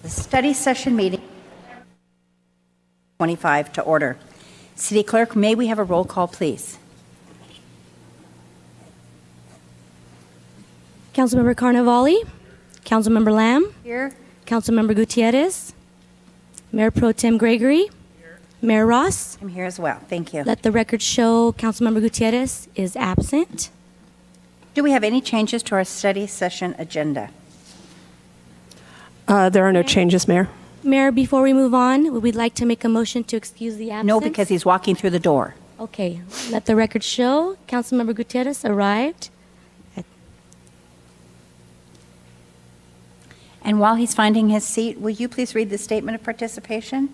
The study session meeting 25 to order. City Clerk, may we have a roll call, please? Councilmember Carnevale, Councilmember Lamb, Here. Councilmember Gutierrez, Mayor Pro Tem Gregory, Mayor Ross. I'm here as well. Thank you. Let the record show Councilmember Gutierrez is absent. Do we have any changes to our study session agenda? There are no changes, Mayor. Mayor, before we move on, we'd like to make a motion to excuse the absence. No, because he's walking through the door. Okay, let the record show Councilmember Gutierrez arrived. And while he's finding his seat, will you please read the statement of participation?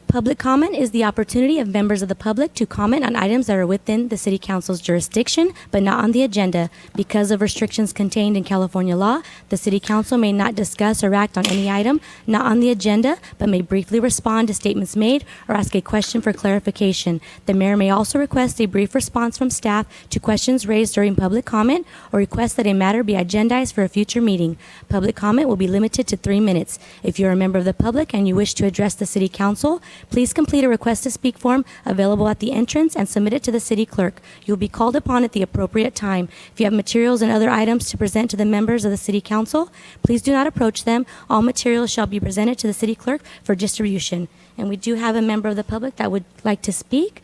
Public comment is the opportunity of members of the public to comment on items that are within the City Council's jurisdiction, but not on the agenda. Because of restrictions contained in California law, the City Council may not discuss or act on any item not on the agenda, but may briefly respond to statements made or ask a question for clarification. The mayor may also request a brief response from staff to questions raised during public comment or request that a matter be agendized for a future meeting. Public comment will be limited to 3 minutes. If you're a member of the public and you wish to address the City Council, please complete a request to speak form available at the entrance and submit it to the city clerk. You'll be called upon at the appropriate time. If you have materials and other items to present to the members of the city council, please do not approach them. All materials shall be presented to the city clerk for distribution. And we do have a member of the public that would like to speak,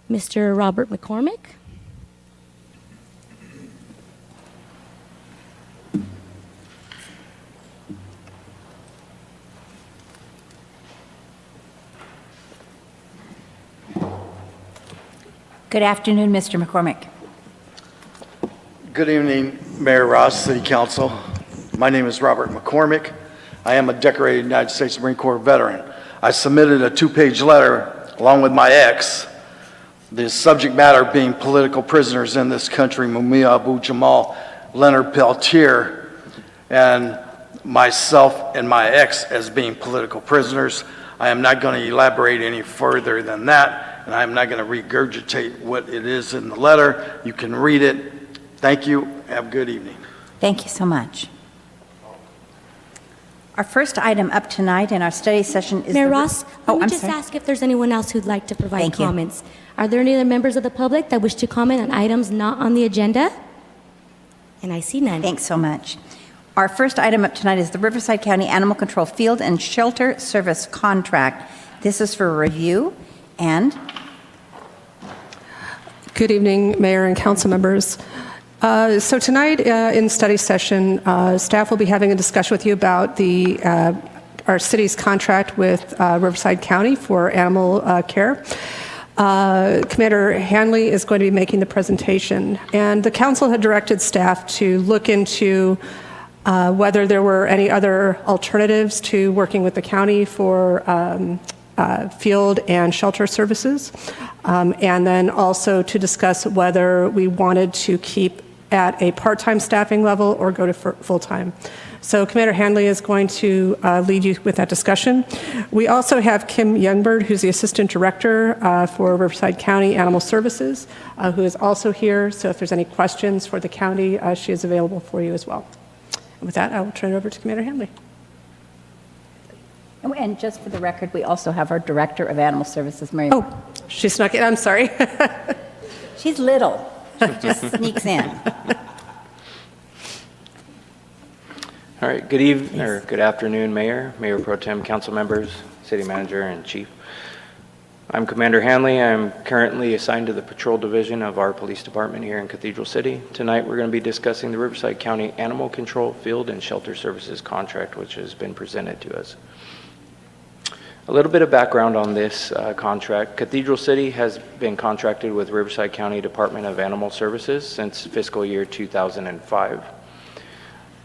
Mr. Robert McCormick. Good afternoon, Mr. McCormick. Good evening, Mayor Ross, City Council. My name is Robert McCormick. I am a decorated United States Marine Corps veteran. I submitted a 2-page letter along with my ex, the subject matter being political prisoners in this country, Mumia Abu-Jamal, Leonard Peltier, and myself and my ex as being political prisoners. I am not going to elaborate any further than that. And I'm not going to regurgitate what it is in the letter. You can read it. Thank you. Have a good evening. Thank you so much. Our first item up tonight in our study session is Mayor Ross, let me I'm just sorry. ask if there's anyone else who'd like to provide Thank you. comments. Are there any other members of the public that wish to comment on items not on the agenda? And I see none. Thanks so much. Our first item up tonight is the Riverside County Animal Control Field and Shelter Service Contract. This is for review and Good evening, Mayor and council members. So tonight in study session, staff will be having a discussion with you about our city's contract with Riverside County for animal care. Commander Hanley is going to be making the presentation, and the council had directed staff to look into whether there were any other alternatives to working with the county for field and shelter services, and then also to discuss whether we wanted to keep at a part-time staffing level or go to full-time. So Commander Hanley is going to lead you with that discussion. We also have Kim Youngbird, who's the Assistant Director for Riverside County Animal Services, who is also here. So if there's any questions for the county, she is available for you as well. And with that, I will turn it over to Commander Hanley. And just for the record, we also have our Director of Animal Services, Mary. Oh, she snuck in. I'm sorry. She's little. She just sneaks in. All right, good evening or good afternoon, Mayor, Mayor Pro Tem, council members, City Manager, and Chief. I'm Commander Hanley. I'm currently assigned to the Patrol Division of our police department here in Cathedral City. Tonight, we're going to be discussing the Riverside County Animal Control Field and Shelter Services contract, which has been presented to us. A little bit of background on this contract. Cathedral City has been contracted with Riverside County Department of Animal Services since fiscal year 2005.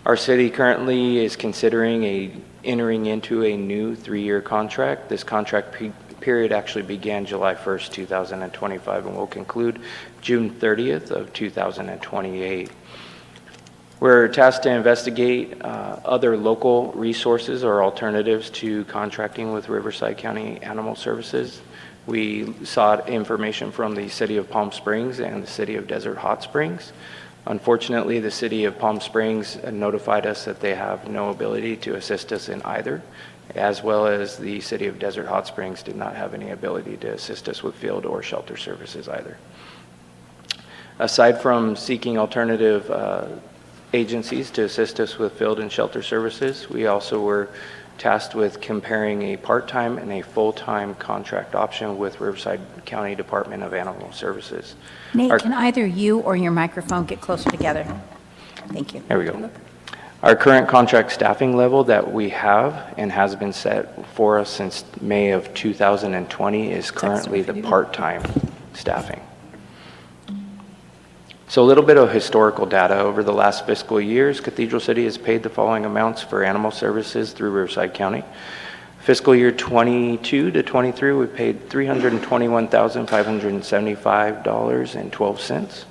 Our city currently is considering entering into a new 3-year contract. This contract period actually began July 1st, 2025 and will conclude June 30th of 2028. We're tasked to investigate other local resources or alternatives to contracting with Riverside County Animal Services. We sought information from the City of Palm Springs and the City of Desert Hot Springs. Unfortunately, the city of Palm Springs notified us that they have no ability to assist us in either, as well as the city of Desert Hot Springs did not have any ability to assist us with field or shelter services either. Aside from seeking alternative agencies to assist us with field and shelter services, we also were tasked with comparing a part-time and a full-time contract option with Riverside County Department of Animal Services. Nate, Our- can either you or your microphone get closer together? Thank you. There we go. Our current contract staffing level that we have and has been set for us since May of 2020 is currently the part-time staffing. So a little bit of historical data. Over the last fiscal years, Cathedral City has paid the following amounts for animal services through Riverside County. Fiscal year 22 to 23, we paid $321,575.12.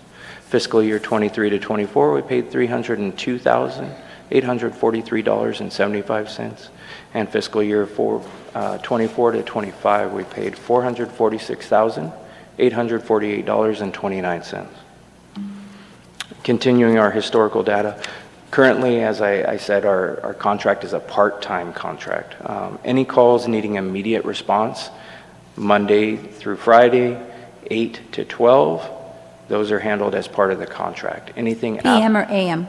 Fiscal year 23 to 24, we paid $302,843.75. And fiscal year 24 to 25, we paid $446,848.29. Continuing our historical data, currently, as I said, our contract is a part-time contract. Any calls needing immediate response, Monday through Friday, 8 to 12, those are handled as part of the contract. Anything PM or AM?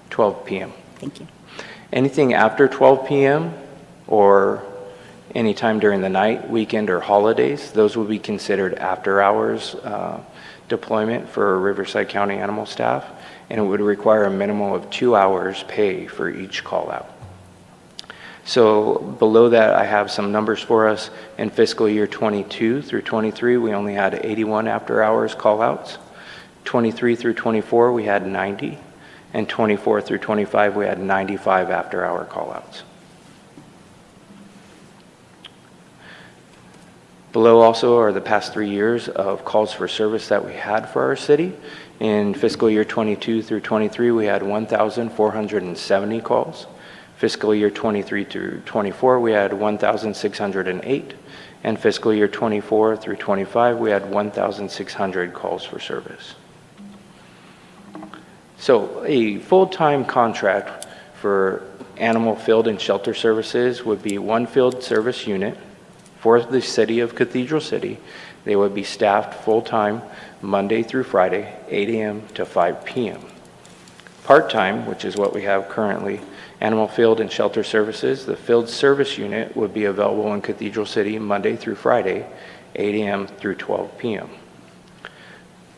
12 p.m. Thank you. Anything after 12 p.m. or any time during the night, weekend, or holidays, those will be considered after-hours deployment for Riverside County animal staff, and it would require a minimum of 2 hours pay for each call-out. So below that, I have some numbers for us. In fiscal year 22 through 23, we only had 81 after-hours call-outs. 23 through 24, we had 90. And 24 through 25, we had 95 after-hour call-outs. Below also are the past 3 years of calls for service that we had for our city. In fiscal year 22 through 23, we had 1,470 calls. Fiscal year 23 through 24, we had 1,608. And fiscal year 24 through 25, we had 1,600 calls for service. So a full-time contract for animal field and shelter services would be one field service unit for the city of Cathedral City. They would be staffed full-time Monday through Friday, 8 a.m. to 5 p.m. Part-time, which is what we have currently, animal field and shelter services, the field service unit would be available in Cathedral City Monday through Friday, 8 a.m. through 12 p.m.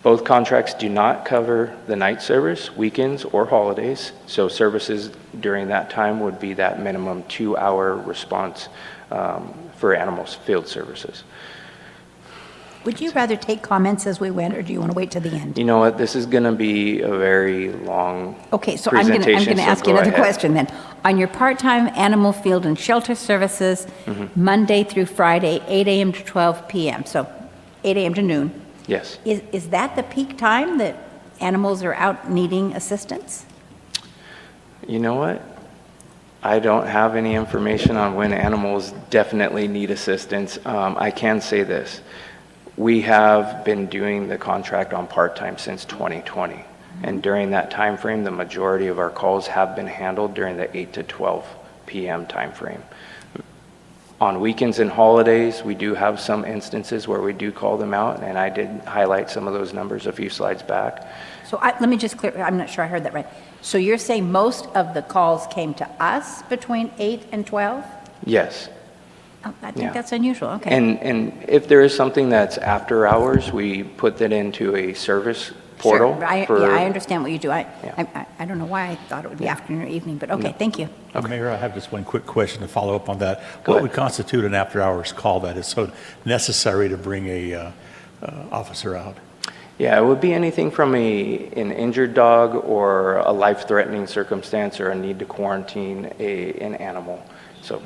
Both contracts do not cover the night service, weekends, or holidays, so services during that time would be that minimum 2-hour response for animals field services. Would you rather take comments as we went, or do you want to wait to the end? You know what, this is going to be a very long Okay, so I'm going presentation, to so ask you go another ahead. question then. On your part-time animal field and shelter services, Monday through Friday, 8 a.m. to 12 p.m., so 8 a.m. to noon, Yes. is that the peak time that animals are out needing assistance? You know what? I don't have any information on when animals definitely need assistance. I can say this. We have been doing the contract on part-time since 2020. And during that time frame, the majority of our calls have been handled during the 8 to 12 p.m. time frame. On weekends and holidays, we do have some instances where we do call them out, and I did highlight some of those numbers a few slides back. So let me just clear, I'm not sure I heard that right. So you're saying most of the calls came to us between 8 and 12? Yes. Oh, I think Yeah. that's unusual, okay. And if there is something that's after hours, we put that into a service portal. Sure, I understand what you do. Yeah. I don't know why I thought it would be afternoon or evening, but okay, thank you. Mayor, I have just one quick question to follow up on that. Go What ahead. would constitute an after-hours call that is so necessary to bring a officer out? Yeah, it would be anything from an injured dog or a life-threatening circumstance or a need to quarantine an animal. So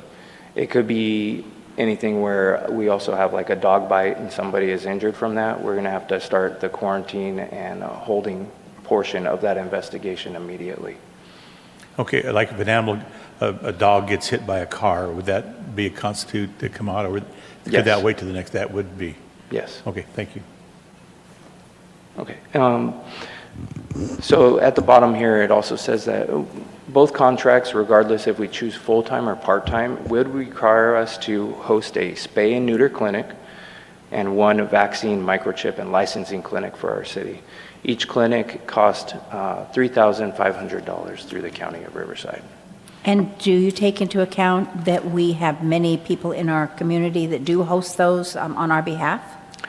it could be anything where we also have like a dog bite and somebody is injured from that. We're going to have to start the quarantine and holding portion of that investigation immediately. Okay, like if an animal, a dog gets hit by a car, would that be a constitute to come out, or Yes. could that wait to the next? That would be. Yes. Okay, thank you. Okay. So at the bottom here, it also says that both contracts, regardless if we choose full-time or part-time, would require us to host a spay and neuter clinic and one vaccine, microchip, and licensing clinic for our city. Each clinic cost $3,500 through the County of Riverside. And do you take into account that we have many people in our community that do host those on our behalf?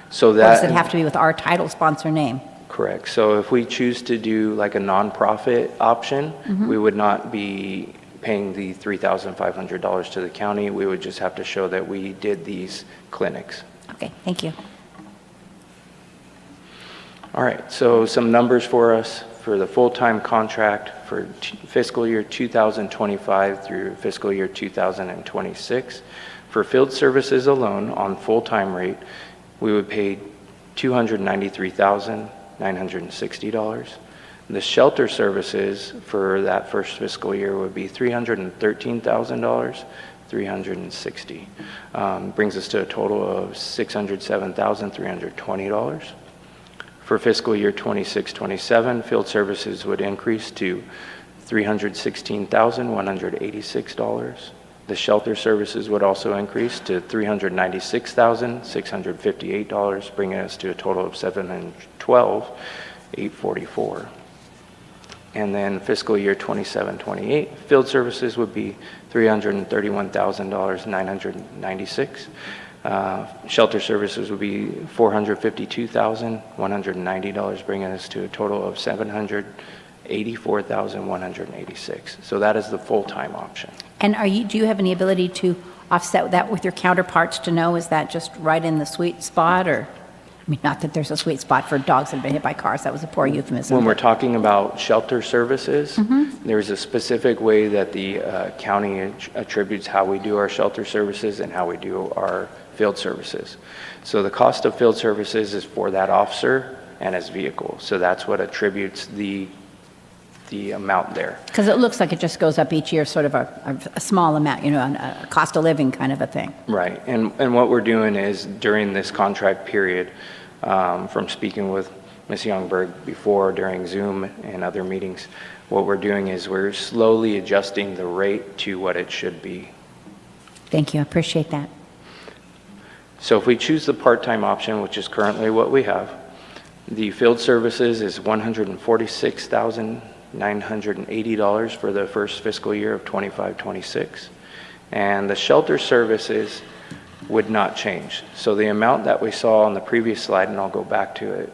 So Or does it that, have to be with our title sponsor name? correct. So if we choose to do like a nonprofit option, we would not be paying the $3,500 to the county. We would just have to show that we did these clinics. Okay, thank you. All right, so some numbers for us for the full-time contract for fiscal year 2025 through fiscal year 2026. For field services alone, on full-time rate, we would pay $293,960. The shelter services for that first fiscal year would be $313,000, $360. Brings us to a total of $607,320. For fiscal year 26-27, field services would increase to $316,186. The shelter services would also increase to $396,658, bringing us to a total of $712,844. And then fiscal year 27-28, field services would be $331,996. Shelter services would be $452,190, bringing us to a total of $784,186. So that is the full-time option. And do you have any ability to offset that with your counterparts to know, is that just right in the sweet spot? Or, I mean, not that there's a sweet spot for dogs that have been hit by cars, that was a poor euphemism. When we're talking about shelter services, there's a specific way that the county attributes how we do our shelter services and how we do our field services. So the cost of field services is for that officer and his vehicle. So that's what attributes the amount there. Because it looks like it just goes up each year, sort of a small amount, you know, a cost of living kind of a thing. Right, and what we're doing is during this contract period, from speaking with Ms. Youngberg before, during Zoom and other meetings, what we're doing is we're slowly adjusting the rate to what it should be. Thank you, I appreciate that. So if we choose the part-time option, which is currently what we have, the field services is $146,980 for the first fiscal year of 25-26. And the shelter services would not change. So the amount that we saw on the previous slide, and I'll go back to it,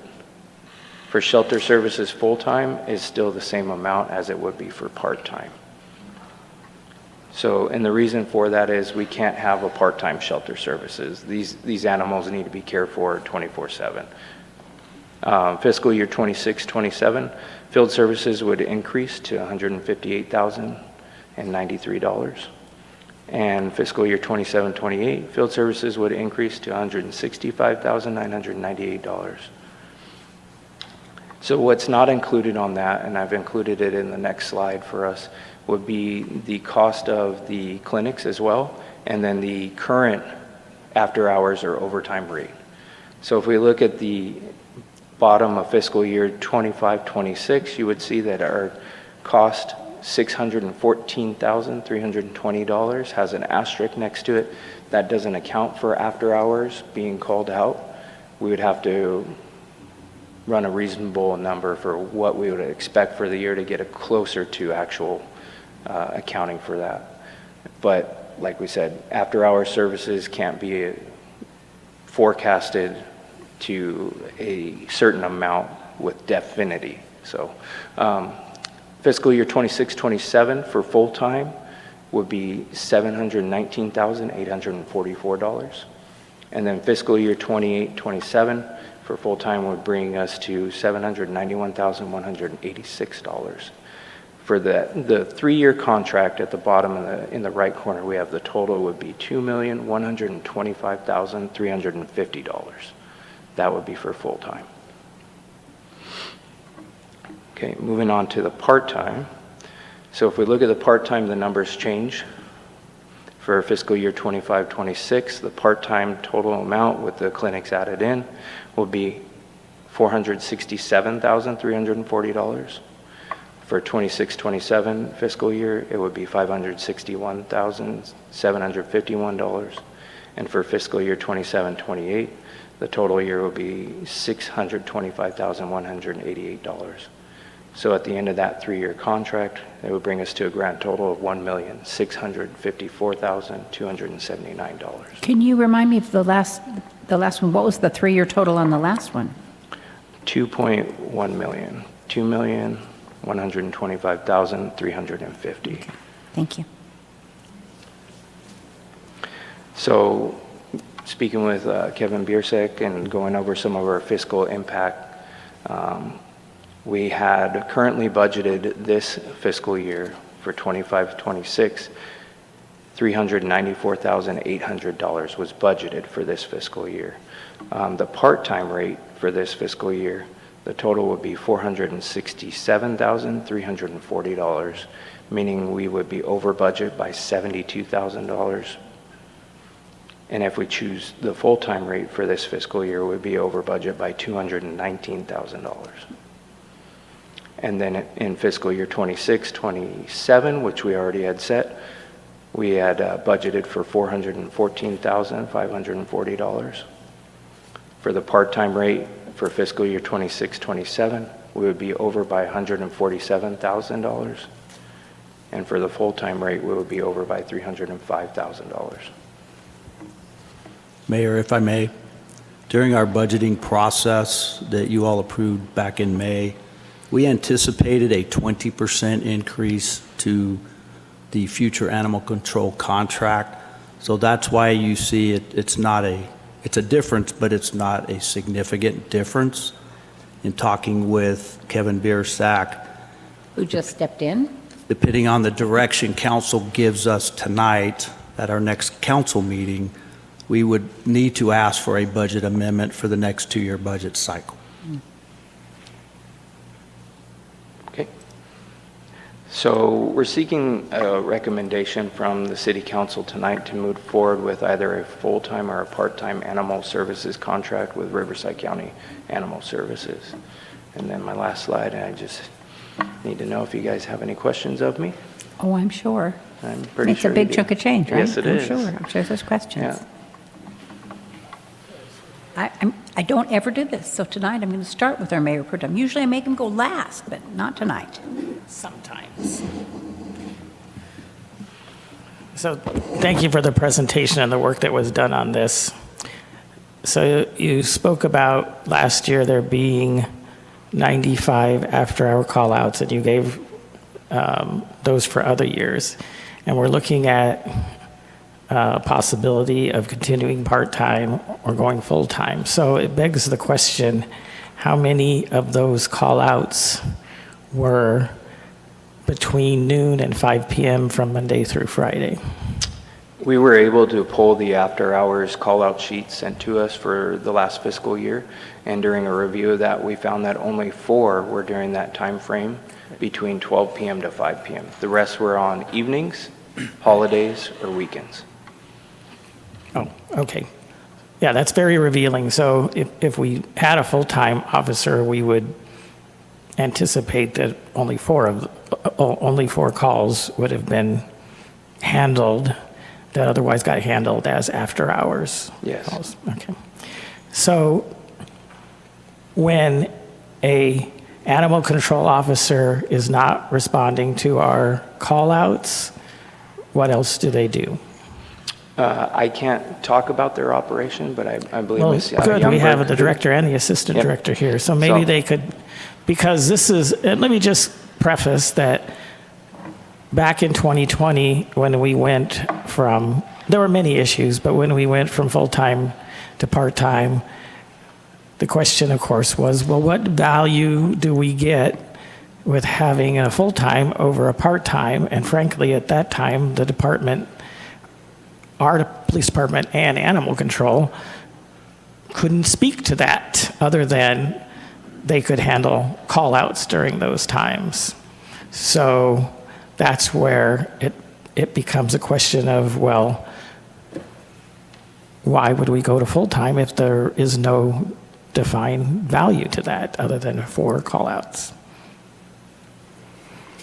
for shelter services full-time is still the same amount as it would be for part-time. So, and the reason for that is we can't have a part-time shelter services. These animals need to be cared for 24/7. Fiscal year 26-27, field services would increase to $158,093. And fiscal year 27-28, field services would increase to $165,998. So what's not included on that, and I've included it in the next slide for us, would be the cost of the clinics as well, and then the current after-hours or overtime rate. So if we look at the bottom of fiscal year 25-26, you would see that our cost, $614,320, has an asterisk next to it. That doesn't account for after-hours being called out. We would have to run a reasonable number for what we would expect for the year to get it closer to actual accounting for that. But like we said, after-hour services can't be forecasted to a certain amount with definity. So fiscal year 26-27 for full-time would be $719,844. And then fiscal year 28-27 for full-time would bring us to $791,186. For the 3-year contract at the bottom in the right corner, we have the total would be $2,125,350. That would be for full-time. Okay, moving on to the part-time. So if we look at the part-time, the numbers change. For fiscal year 25-26, the part-time total amount with the clinics added in will be $467,340. For 26-27 fiscal year, it would be $561,751. And for fiscal year 27-28, the total year will be $625,188. So at the end of that 3-year contract, it would bring us to a grand total of $1,654,279. Can you remind me of the last one? What was the 3-year total on the last one? 2.1 million, 2,125,350. Thank you. So speaking with Kevin Biersek and going over some of our fiscal impact, we had currently budgeted this fiscal year for 25-26, $394,800 was budgeted for this fiscal year. The part-time rate for this fiscal year, the total would be $467,340, meaning we would be over budget by $72,000. And if we choose the full-time rate for this fiscal year, we'd be over budget by $219,000. And then in fiscal year 26-27, which we already had set, we had budgeted for $414,540. For the part-time rate for fiscal year 26-27, we would be over by $147,000. And for the full-time rate, we would be over by $305,000. Mayor, if I may, during our budgeting process that you all approved back in May, we anticipated a 20% increase to the future animal control contract. So that's why you see it's a difference, but it's not a significant difference. In talking with Kevin Biersek, Who just stepped in? depending on the direction council gives us tonight at our next council meeting, we would need to ask for a budget amendment for the next 2-year budget cycle. Okay. So we're seeking a recommendation from the City Council tonight to move forward with either a full-time or a part-time animal services contract with Riverside County Animal Services. And then my last slide, I just need to know if you guys have any questions of me. Oh, I'm sure. I'm pretty It's sure a you big do. chunk of change, right? Yes, it is. I'm sure there's questions. Yeah. I don't ever do this, so tonight I'm going to start with our Mayor Pro Tem. Usually I make him go last, but not tonight. Sometimes. So thank you for the presentation and the work that was done on this. So you spoke about last year there being 95 after-hour call-outs, and you gave those for other years. And we're looking at possibility of continuing part-time or going full-time. So it begs the question, how many of those call-outs were between noon and 5 p.m. from Monday through Friday? We were able to pull the after-hours call-out sheets sent to us for the last fiscal year, and during a review of that, we found that only 4 were during that time frame between 12 p.m. to 5 p.m. The rest were on evenings, holidays, or weekends. Oh, okay. Yeah, that's very revealing. So if we had a full-time officer, we would anticipate that only 4 calls would have been handled that otherwise got handled as after-hours Yes. calls. Okay. So when a animal control officer is not responding to our call-outs, what else do they do? I can't talk about their operation, but I believe Well, Ms. good, we Youngberg have the could. director and the assistant Yep. director here, so maybe So- they could, because this is, and let me just preface that back in 2020, when we went from, there were many issues, but when we went from full-time to part-time, the question, of course, was, well, what value do we get with having a full-time over a part-time? And frankly, at that time, the department, our police department and animal control couldn't speak to that other than they could handle call-outs during those times. So that's where it becomes a question of, well, why would we go to full-time if there is no define value to that other than 4 call-outs.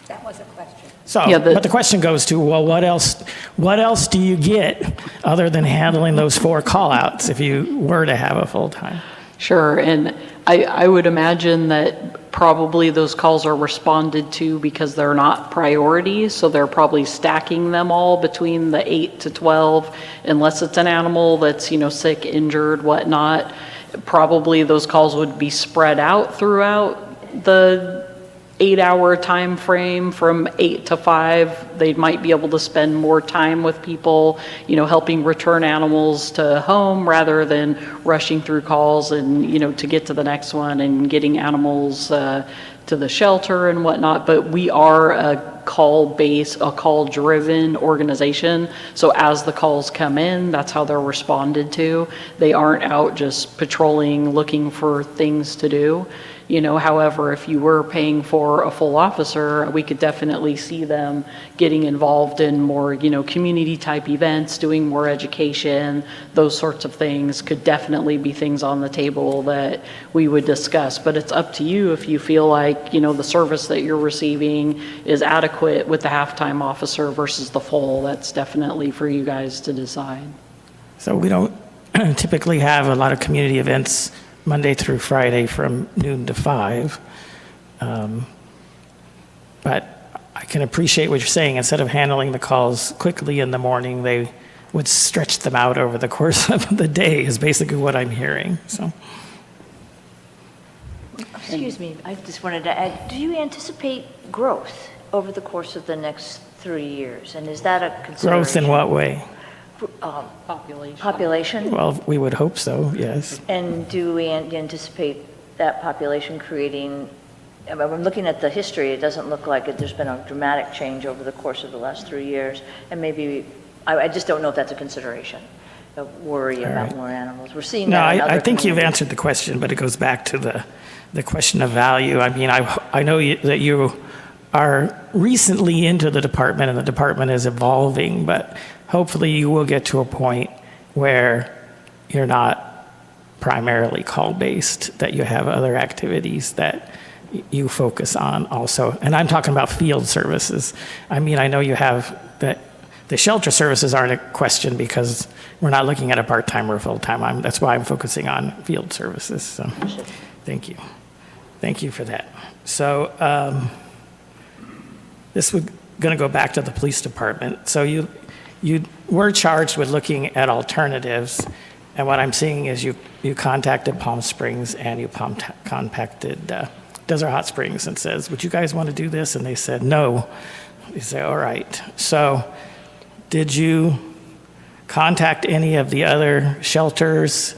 That was a question. So, Yeah, but the question goes to, well, what else do you get other than handling those 4 call-outs if you were to have a full-time? Sure, and I would imagine that probably those calls are responded to because they're not priorities, so they're probably stacking them all between the 8 to 12, unless it's an animal that's, sick, injured, whatnot. Probably those calls would be spread out throughout the 8-hour time frame from 8 to 5. They might be able to spend more time with people, helping return animals to home rather than rushing through calls and, to get to the next one and getting animals to the shelter and whatnot. But we are a call-driven organization. So as the calls come in, that's how they're responded to. They aren't out just patrolling, looking for things to do. However, if you were paying for a full officer, we could definitely see them getting involved in more, community type events, doing more education, those sorts of things could definitely be things on the table that we would discuss. But it's up to you if you feel like, the service that you're receiving is adequate with the halftime officer versus the full. That's definitely for you guys to decide. So we don't typically have a lot of community events Monday through Friday from noon to 5. But I can appreciate what you're saying. Instead of handling the calls quickly in the morning, they would stretch them out over the course of the day is basically what I'm hearing. So, Excuse me, I just wanted to add, do you anticipate growth over the course of the next 3 years? And is that a consideration? growth in what way? Population? Well, we would hope so, yes. And do we anticipate that population creating, I'm looking at the history, it doesn't look like there's been a dramatic change over the course of the last 3 years. And maybe, I just don't know if that's a consideration, a worry about right. more animals. We're seeing No, that in other I think you've communities. answered the question, but it goes back to the question of value. I mean, I know that you are recently into the department and the department is evolving, but hopefully you will get to a point where you're not primarily call-based, that you have other activities that you focus on also. And I'm talking about field services. I mean, I know you have the shelter services aren't a question because we're not looking at a part-time or a full-time. That's why I'm focusing on field services. So thank you. Thank you for that. So this was going to go back to the police department. So you were charged with looking at alternatives, and what I'm seeing is you contacted Palm Springs and you contacted Desert Hot Springs and says, would you guys want to do this? And they said no. You say, all right. So did you contact any of the other shelters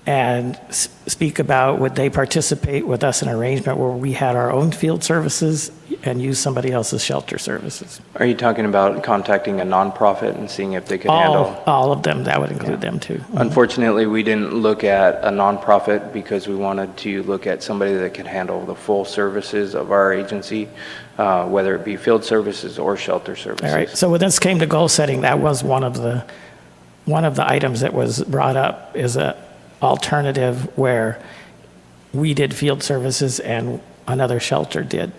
and speak about would they participate with us in an arrangement where we had our own field services and use somebody else's shelter services? Are you talking about contacting a nonprofit and seeing if they could handle? All of them. That would include them too. Unfortunately, we didn't look at a nonprofit because we wanted to look at somebody that could handle the full services of our agency, whether it be field services or shelter services. All right. So when this came to goal setting, that was one of the items that was brought up is a alternative where we did field services and another shelter did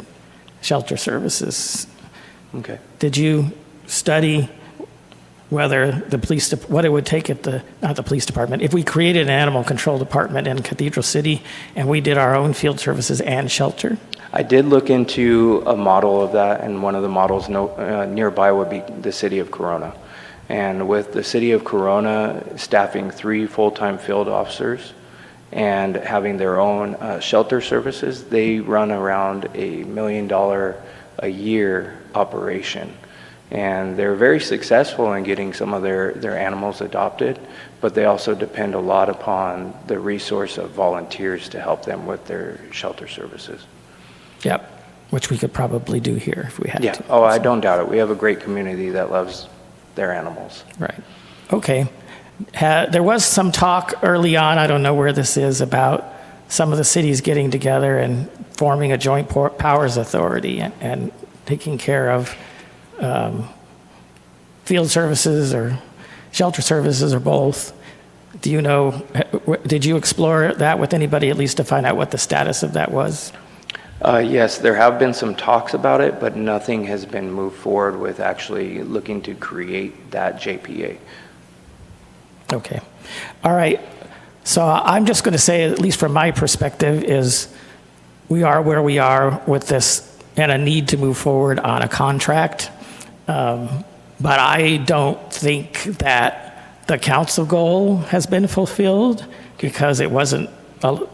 shelter services. Okay. Did you study whether what it would take at not the police department, if we created an animal control department in Cathedral City and we did our own field services and shelter? I did look into a model of that, and one of the models nearby would be the city of Corona. And with the city of Corona staffing 3 full-time field officers and having their own shelter services, they run around $1 million a year operation. And they're very successful in getting some of their animals adopted, but they also depend a lot upon the resource of volunteers to help them with their shelter services. Yep, which we could probably do here if we had Yeah. to. Oh, I don't doubt it. We have a great community that loves their animals. Right. Okay. There was some talk early on, I don't know where this is, about some of the cities getting together and forming a joint powers authority and taking care of field services or shelter services or both. Do you know, did you explore that with anybody, at least to find out what the status of that was? Yes, there have been some talks about it, but nothing has been moved forward with actually looking to create that JPA. Okay. All right. So I'm just going to say, at least from my perspective, is we are where we are with this and a need to move forward on a contract. But I don't think that the council goal has been fulfilled because it wasn't,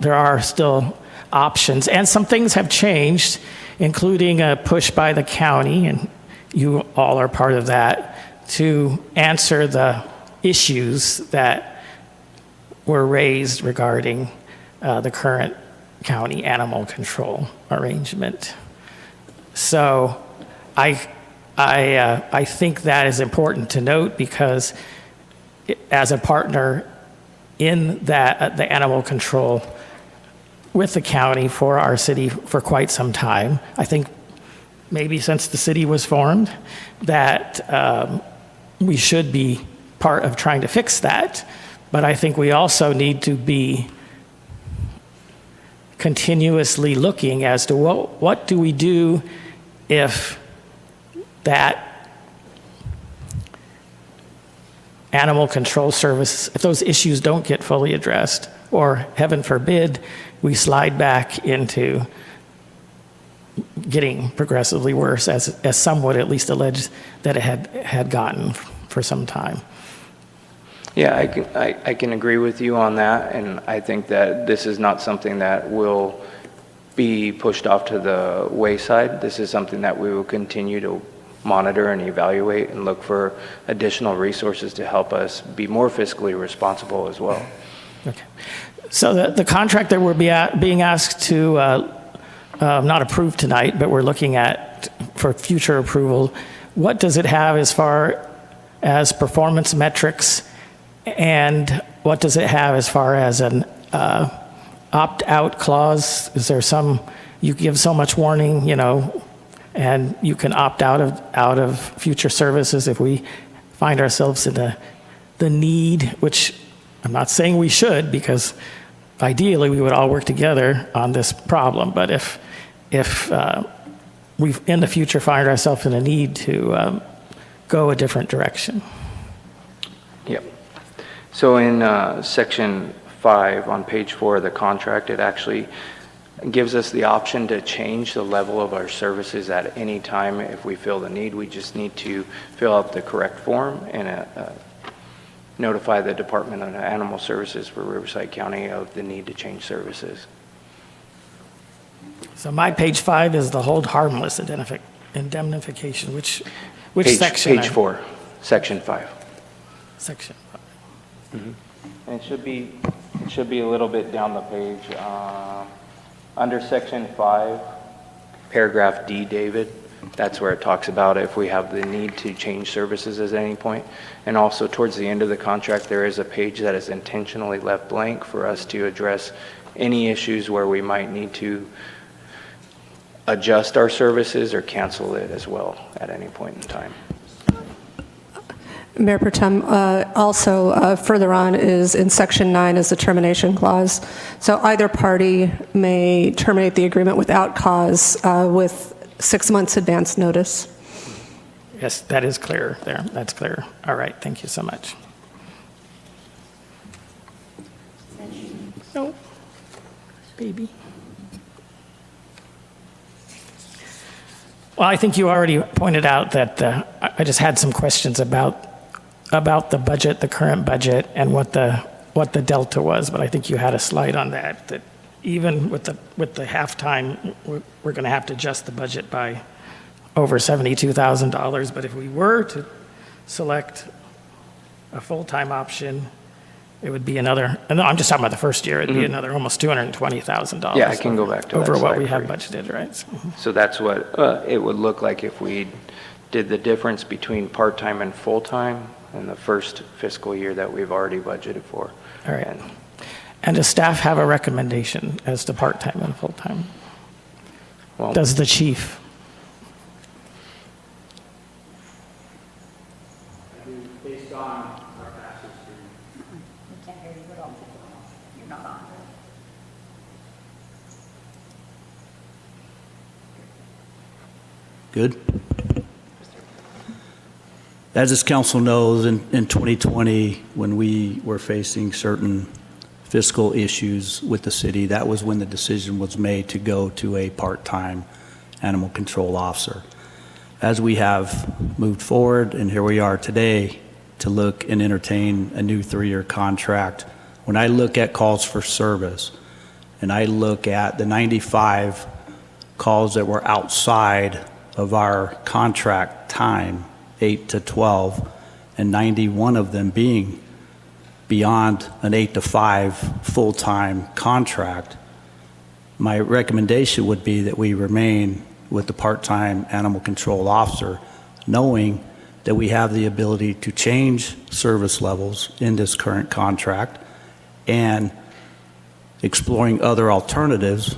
there are still options. And some things have changed, including a push by the county, and you all are part of that, to answer the issues that were raised regarding the current county animal control arrangement. So I think that is important to note because as a partner in that, the animal control with the county for our city for quite some time, I think maybe since the city was formed, that we should be part of trying to fix that. But I think we also need to be continuously looking as to what do we do if that animal control service, if those issues don't get fully addressed, or heaven forbid, we slide back into getting progressively worse, as some would at least allege that it had gotten for some time. Yeah, I can agree with you on that, and I think that this is not something that will be pushed off to the wayside. This is something that we will continue to monitor and evaluate and look for additional resources to help us be more fiscally responsible as well. Okay. So the contract that we're being asked to not approve tonight, but we're looking at for future approval, what does it have as far as performance metrics, and what does it have as far as an opt-out clause? Is there some, you give so much warning, and you can opt out of future services if we find ourselves in the need, which I'm not saying we should, because ideally we would all work together on this problem. But if we in the future find ourselves in a need to go a different direction. Yep. So in section 5 on page 4 of the contract, it actually gives us the option to change the level of our services at any time if we feel the need. We just need to fill out the correct form and notify the Department of Animal Services for Riverside County of the need to change services. So my page 5 is the hold harmless indemnification, which Page, section? Page 4, section 5. Section 5. Mm-hmm. And it should be a little bit down the page. Under section 5, paragraph D, David, that's where it talks about if we have the need to change services at any point. And also towards the end of the contract, there is a page that is intentionally left blank for us to address any issues where we might need to adjust our services or cancel it as well at any point in time. Mayor Protem, also further on is in section 9 is the termination clause. So either party may terminate the agreement without cause with 6 months advance notice. Yes, that is clear there. That's clear. All right, thank you so much. No, baby. Well, I think you already pointed out that I just had some questions about the budget, the current budget, and what the delta was. But I think you had a slide on that even with the halftime, we're going to have to adjust the budget by over $72,000. But if we were to select a full-time option, it would be another, and I'm just talking about the first year, it'd be another almost $220,000. Yeah, I can go back to that over what slide we for have you. budgeted, right? So that's what it would look like if we did the difference between part-time and full-time in the first fiscal year that we've already budgeted for. All right. And does staff have a recommendation as to part-time and full-time? Well, Does the chief? Based on our past history, can't hear you at all. You're not on. Good. As this council knows, in 2020, when we were facing certain fiscal issues with the city, that was when the decision was made to go to a part-time animal control officer. As we have moved forward, and here we are today, to look and entertain a new 3-year contract, when I look at calls for service, and I look at the 95 calls that were outside of our contract time, 8 to 12, and 91 of them being beyond an 8 to 5 full-time contract, my recommendation would be that we remain with the part-time animal control officer, knowing that we have the ability to change service levels in this current contract and exploring other alternatives.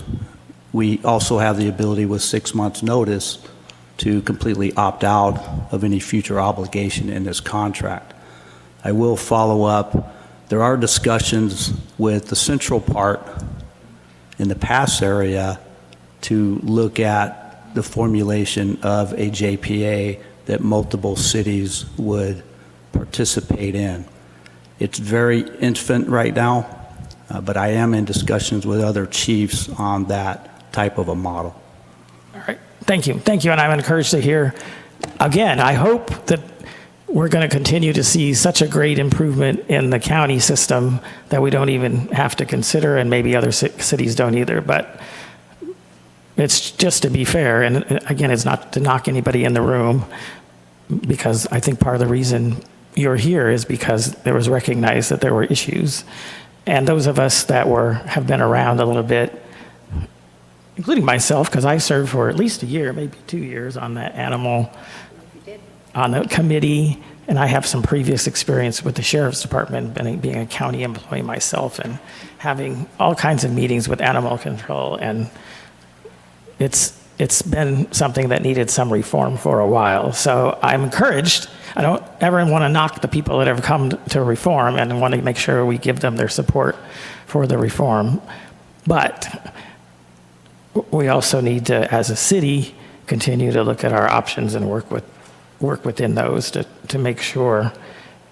We also have the ability with 6 months' notice to completely opt out of any future obligation in this contract. I will follow up. There are discussions with the central part in the pass area to look at the formulation of a JPA that multiple cities would participate in. It's very infant right now, but I am in discussions with other chiefs on that type of a model. All right. Thank you. Thank you. And I'm encouraged to hear, again, I hope that we're going to continue to see such a great improvement in the county system that we don't even have to consider, and maybe other cities don't either. But it's just to be fair, and again, it's not to knock anybody in the room, because I think part of the reason you're here is because there was recognized that there were issues. And those of us that have been around a little bit, including myself, because I served for at least a year, maybe 2 years on that on the committee, and I have some previous experience with the sheriff's department, being a county employee myself, and having all kinds of meetings with animal control, and it's been something that needed some reform for a while. So I'm encouraged. I don't ever want to knock the people that have come to reform, and want to make sure we give them their support for the reform. But we also need to, as a city, continue to look at our options and work within those to make sure,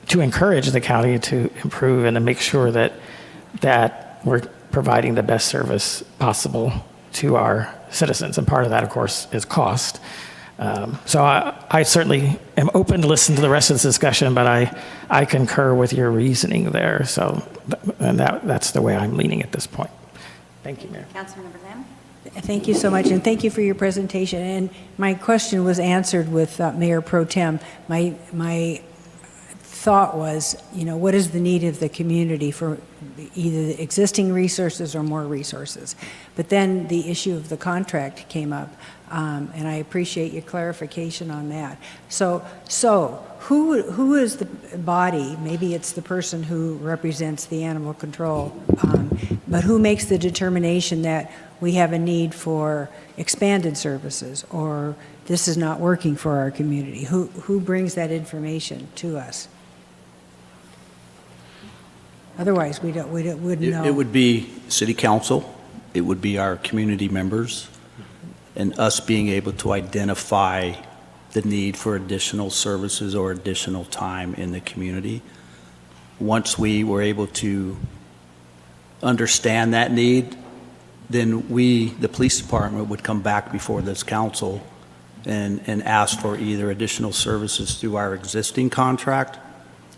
to encourage the county to improve and to make sure that we're providing the best service possible to our citizens. And part of that, of course, is cost. So I certainly am open to listen to the rest of this discussion, but I concur with your reasoning there. So that's the way I'm leaning at this point. Thank you, Mayor. Councilmember Lamb? Thank you so much, and thank you for your presentation. And my question was answered with Mayor Pro Tem. My thought was, what is the need of the community for either the existing resources or more resources? But then the issue of the contract came up, and I appreciate your clarification on that. So who is the body? Maybe it's the person who represents the animal control, but who makes the determination that we have a need for expanded services, or this is not working for our community? Who brings that information to us? Otherwise, we wouldn't know. It would be city council, it would be our community members, and us being able to identify the need for additional services or additional time in the community. Once we were able to understand that need, then we, the police department, would come back before this council and ask for either additional services through our existing contract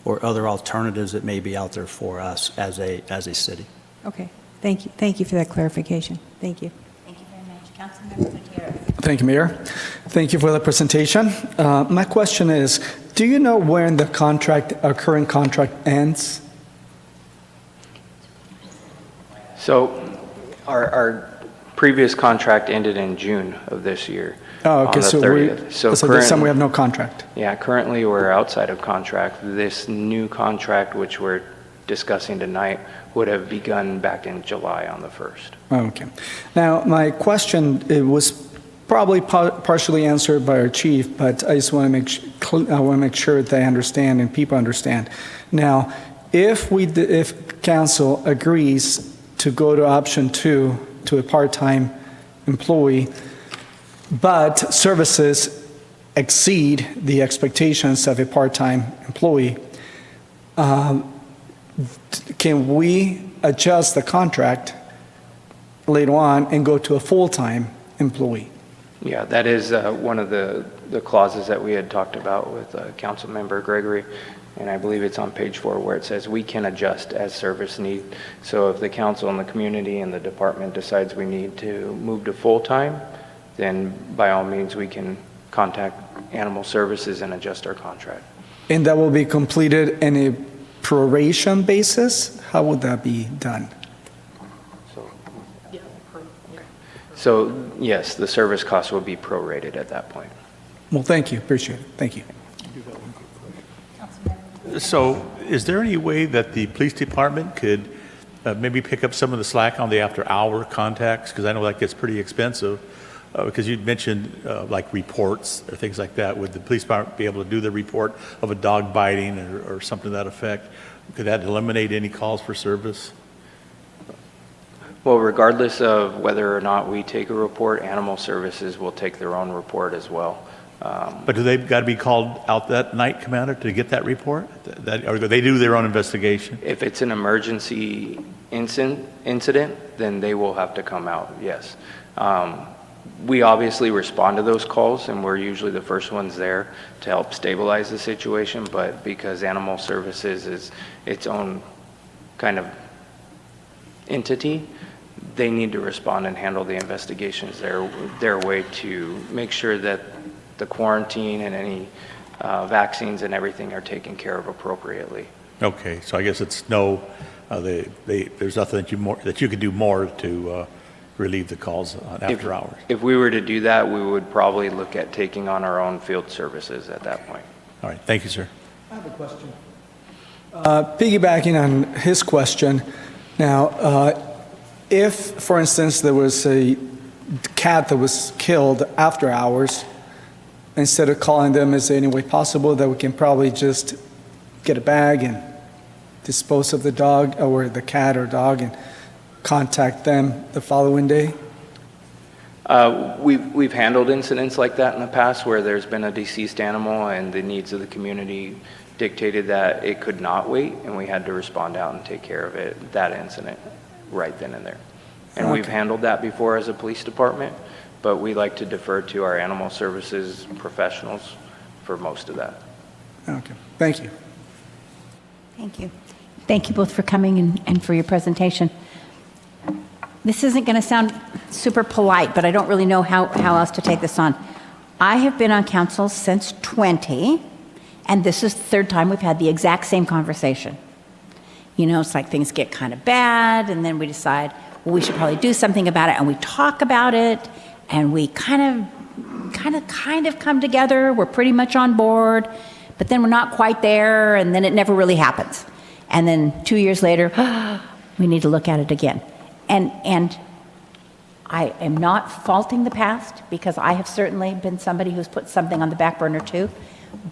or other alternatives that may be out there for us as a city. Okay, thank you. Thank you for that clarification. Thank you. Thank you very much. Councilmember Gutierrez? Thank you, Mayor. Thank you for the presentation. My question is, do you know when the current contract ends? So our previous contract ended in June of this year. Oh, okay, on the so 30th. so this time we have no contract. Yeah, currently we're outside of contract. This new contract, which we're discussing tonight, would have begun back in July on the 1st. Okay. Now, my question, it was probably partially answered by our chief, but I just want to make sure that I understand and people understand. Now, If council agrees to go to option 2 to a part-time employee, but services exceed the expectations of a part-time employee, can we adjust the contract later on and go to a full-time employee? Yeah, that is one of the clauses that we had talked about with Councilmember Gregory, and I believe it's on page 4 where it says we can adjust as service need. So if the council and the community and the department decides we need to move to full-time, then by all means we can contact Animal Services and adjust our contract. And that will be completed in a proration basis? How would that be done? So yes, the service cost will be prorated at that point. Well, thank you, appreciate it, thank you. So is there any way that the police department could maybe pick up some of the slack on the after-hour contacts? Because I know that gets pretty expensive. Because you'd mentioned like reports or things like that. Would the police department be able to do the report of a dog biting or something to that effect? Could that eliminate any calls for service? Well, regardless of whether or not we take a report, Animal Services will take their own report as well. But do they got to be called out that night, Commander, to get that report? Or do they do their own investigation? If it's an emergency incident, then they will have to come out, yes. We obviously respond to those calls, and we're usually the first ones there to help stabilize the situation, but because Animal Services is its own kind of entity, they need to respond and handle the investigations their way to make sure that the quarantine and any vaccines and everything are taken care of appropriately. Okay, so I guess it's there's nothing that you could do more to relieve the calls after hours. If we were to do that, we would probably look at taking on our own field services at that point. All right, thank you, sir. I have a question. Piggybacking on his question, now, if, for instance, there was a cat that was killed after hours, instead of calling them, is there any way possible that we can probably just get a bag and dispose of the dog or the cat or dog and contact them the following day? We've handled incidents like that in the past where there's been a deceased animal and the needs of the community dictated that it could not wait, and we had to respond out and take care of that incident right then and there. And Okay. we've handled that before as a police department, but we like to defer to our Animal Services professionals for most of that. Okay, thank you. Thank you. Thank you both for coming and for your presentation. This isn't going to sound super polite, but I don't really know how else to take this on. I have been on council since 20, and this is the third time we've had the exact same conversation. You know, it's like things get kind of bad, and then we decide, well, we should probably do something about it, and we talk about it, and we kind of come together. We're pretty much on board, but then we're not quite there, and then it never really happens. And then 2 years later, we need to look at it again. And I am not faulting the past, because I have certainly been somebody who's put something on the back burner too.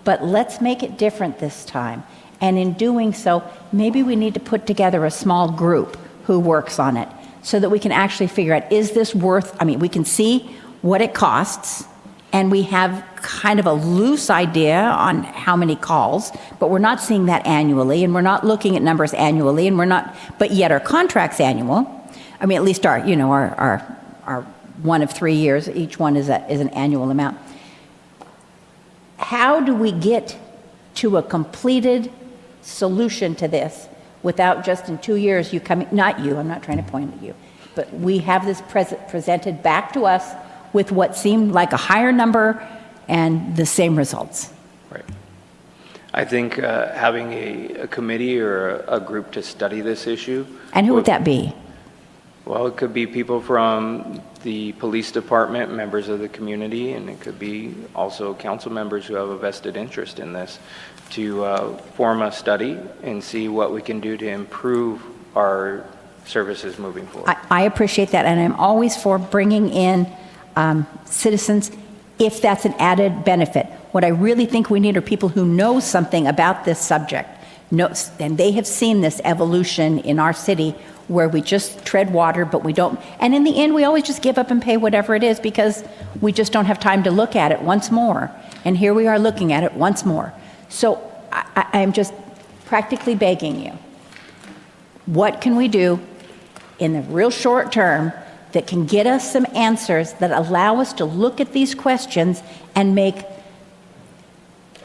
But let's make it different this time. And in doing so, maybe we need to put together a small group who works on it so that we can actually figure out, is this worth, we can see what it costs, and we have kind of a loose idea on how many calls, but we're not seeing that annually, and we're not looking at numbers annually, and but yet our contract's annual. At least our 1 of 3 years, each one is an annual amount. How do we get to a completed solution to this without just in 2 years you coming, not you, I'm not trying to point at you, but we have this presented back to us with what seemed like a higher number and the same results? Right. I think having a committee or a group to study this issue. And who would that be? Well, it could be people from the police department, members of the community, and it could be also council members who have a vested interest in this, to form a study and see what we can do to improve our services moving forward. I appreciate that, and I'm always for bringing in citizens if that's an added benefit. What I really think we need are people who know something about this subject and they have seen this evolution in our city where we just tread water, but we don't, and in the end, we always just give up and pay whatever it is because we just don't have time to look at it once more. And here we are looking at it once more. So I'm just practically begging you, what can we do in the real short term that can get us some answers that allow us to look at these questions and make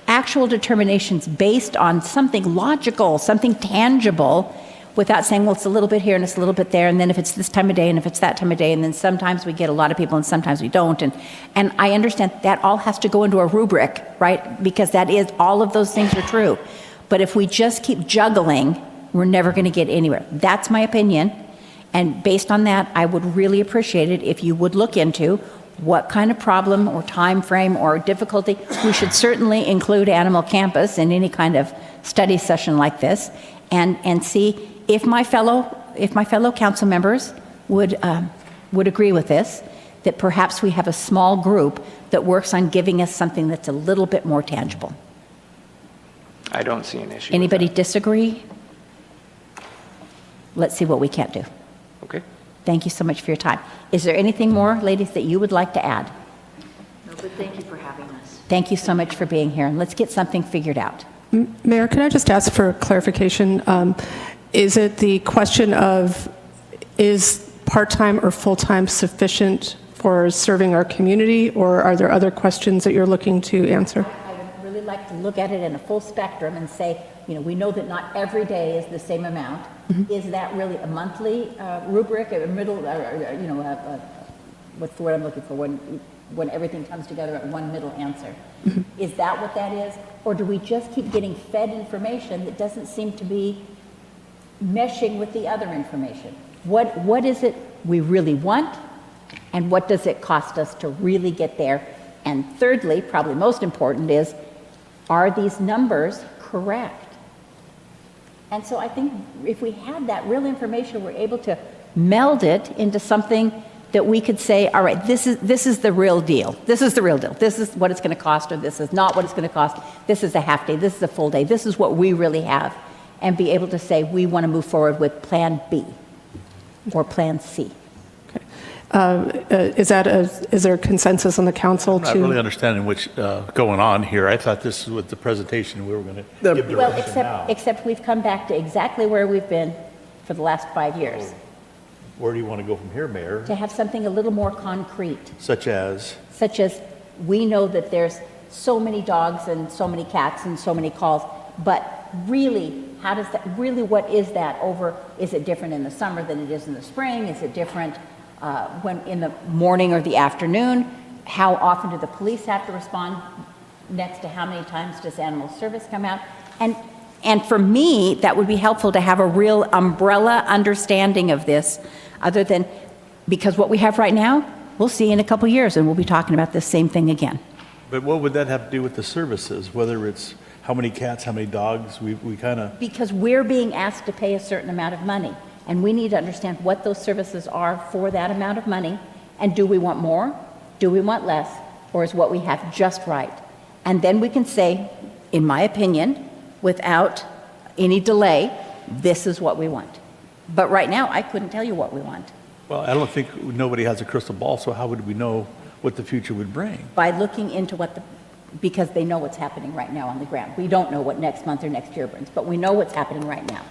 actual determinations based on something logical, something tangible, without saying, well, it's a little bit here and it's a little bit there, and then if it's this time of day and if it's that time of day, and then sometimes we get a lot of people and sometimes we don't. And I understand that all has to go into a rubric, right? Because that is, all of those things are true. But if we just keep juggling, we're never going to get anywhere. That's my opinion. And based on that, I would really appreciate it if you would look into what kind of problem or time frame or difficulty. We should certainly include Animal Campus in any kind of study session like this, and see if my fellow council members would agree with this, that perhaps we have a small group that works on giving us something that's a little bit more tangible. I don't see an issue. Anybody disagree? Let's see what we can't do. Okay. Thank you so much for your time. Is there anything more, ladies, that you would like to add? No, but thank you for having us. Thank you so much for being here, and let's get something figured out. Mayor, can I just ask for clarification? Is it the question of, is part-time or full-time sufficient for serving our community, or are there other questions that you're looking to answer? I would really like to look at it in a full spectrum and say, we know that not every day is the same amount. Mm-hmm. Is that really a monthly rubric, a middle, what's the word I'm looking for, when everything comes together at one middle answer? Mm-hmm. Is that what that is? Or do we just keep getting fed information that doesn't seem to be meshing with the other information? What is it we really want, and what does it cost us to really get there? And thirdly, probably most important, is, are these numbers correct? And so I think if we had that real information, we're able to meld it into something that we could say, all right, this is the real deal. This is the real deal. This is what it's going to cost, or this is not what it's going to cost. This is a half day. This is a full day. This is what we really have. And be able to say, we want to move forward with Plan B or Plan C. Okay. Is there a consensus on the council I'm not really understanding what's going on here. I thought this was the presentation we were going to give direction now. Except we've come back to exactly where we've been for the last 5 years. Where do you want to go from here, Mayor? To have something a little more concrete. Such as, we know that there's so many dogs and so many cats and so many calls, but really, what is that over? Is it different in the summer than it is in the spring? Is it different when in the morning or the afternoon? How often do the police have to respond? Next to how many times does Animal Service come out? And for me, that would be helpful to have a real umbrella understanding of this, other than, because what we have right now, we'll see in a couple years, and we'll be talking about this same thing again. but what would that have to do with the services? Whether it's how many cats, how many dogs, we kind of... Because we're being asked to pay a certain amount of money, and we need to understand what those services are for that amount of money, and do we want more, do we want less, or is what we have just right? And then we can say, in my opinion, without any delay, this is what we want. But right now, I couldn't tell you what we want. Well, I don't think nobody has a crystal ball, so how would we know what the future would bring? By looking into because they know what's happening right now on the ground. We don't know what next month or next year brings, but we know what's happening right now.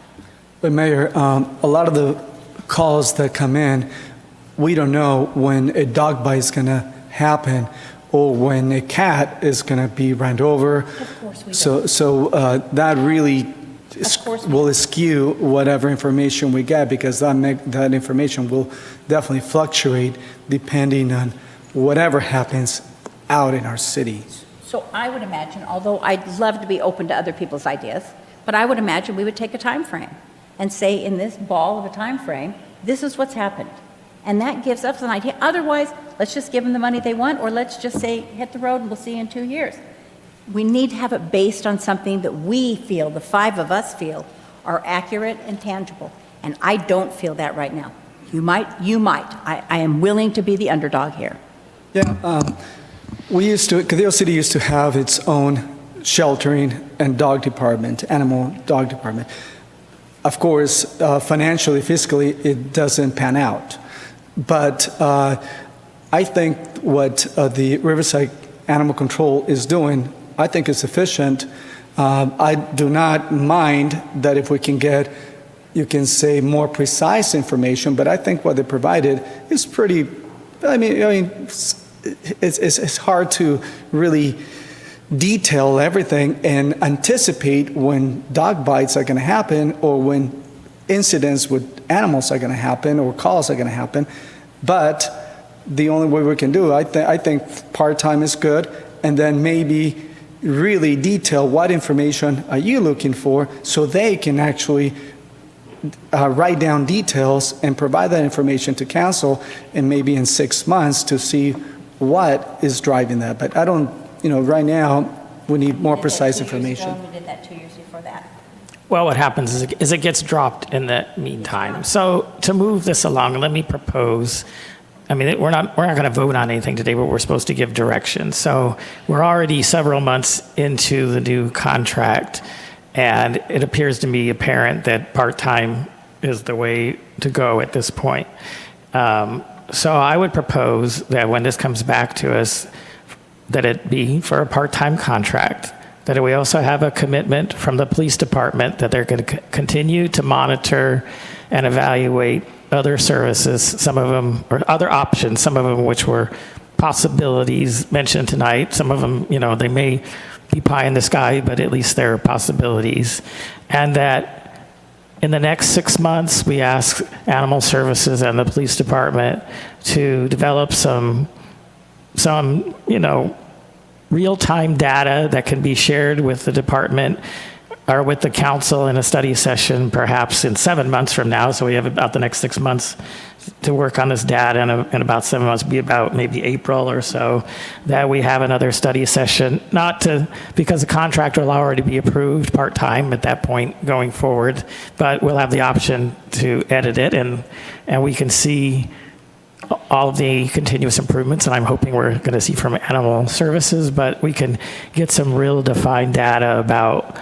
But Mayor, a lot of the calls that come in, we don't know when a dog bite is going to happen or when a cat is going to be run over. Of course we don't. So that really will skew whatever information we get, because that information will definitely fluctuate depending on whatever happens out in our city. So I would imagine, although I'd love to be open to other people's ideas, but I would imagine we would take a time frame and say, in this ball of a time frame, this is what's happened. And that gives us an idea. Otherwise, let's just give them the money they want, or let's just say, hit the road and we'll see you in 2 years. We need to have it based on something that we feel, the 5 of us feel, are accurate and tangible. And I don't feel that right now. You might. I am willing to be the underdog here. Yeah, Cadillo City used to have its own sheltering and dog department, animal dog department. Of course, financially, fiscally, it doesn't pan out. But I think what the Riverside Animal Control is doing, I think is sufficient. I do not mind that if we can get, you can say, more precise information, but I think what they provided is pretty, I mean, it's hard to really detail everything and anticipate when dog bites are going to happen or when incidents with animals are going to happen or calls are going to happen. But the only way we can do it, I think part-time is good, and then maybe really detail what information are you looking for so they can actually write down details and provide that information to council, and maybe in 6 months to see what is driving that. But I don't, right now, we need more precise information. We did that 2 years before that. Well, what happens is it gets dropped in the meantime. So to move this along, let me propose. I mean, we're not going to vote on anything today, but we're supposed to give direction. So we're already several months into the new contract, and it appears to me apparent that part-time is the way to go at this point. So I would propose that when this comes back to us, that it be for a part-time contract, that we also have a commitment from the police department that they're going to continue to monitor and evaluate other services, some of them, or other options, some of them which were possibilities mentioned tonight. Some of them, they may be pie in the sky, but at least there are possibilities. And that in the next 6 months, we ask Animal Services and the police department to develop some real-time data that can be shared with the department or with the council in a study session, perhaps in 7 months from now. So we have about the next 6 months to work on this data, and about 7 months, be about maybe April or so, that we have another study session, because the contract will already be approved part-time at that point going forward, but we'll have the option to edit it, and we can see all of the continuous improvements, and I'm hoping we're going to see from Animal Services, but we can get some real defined data about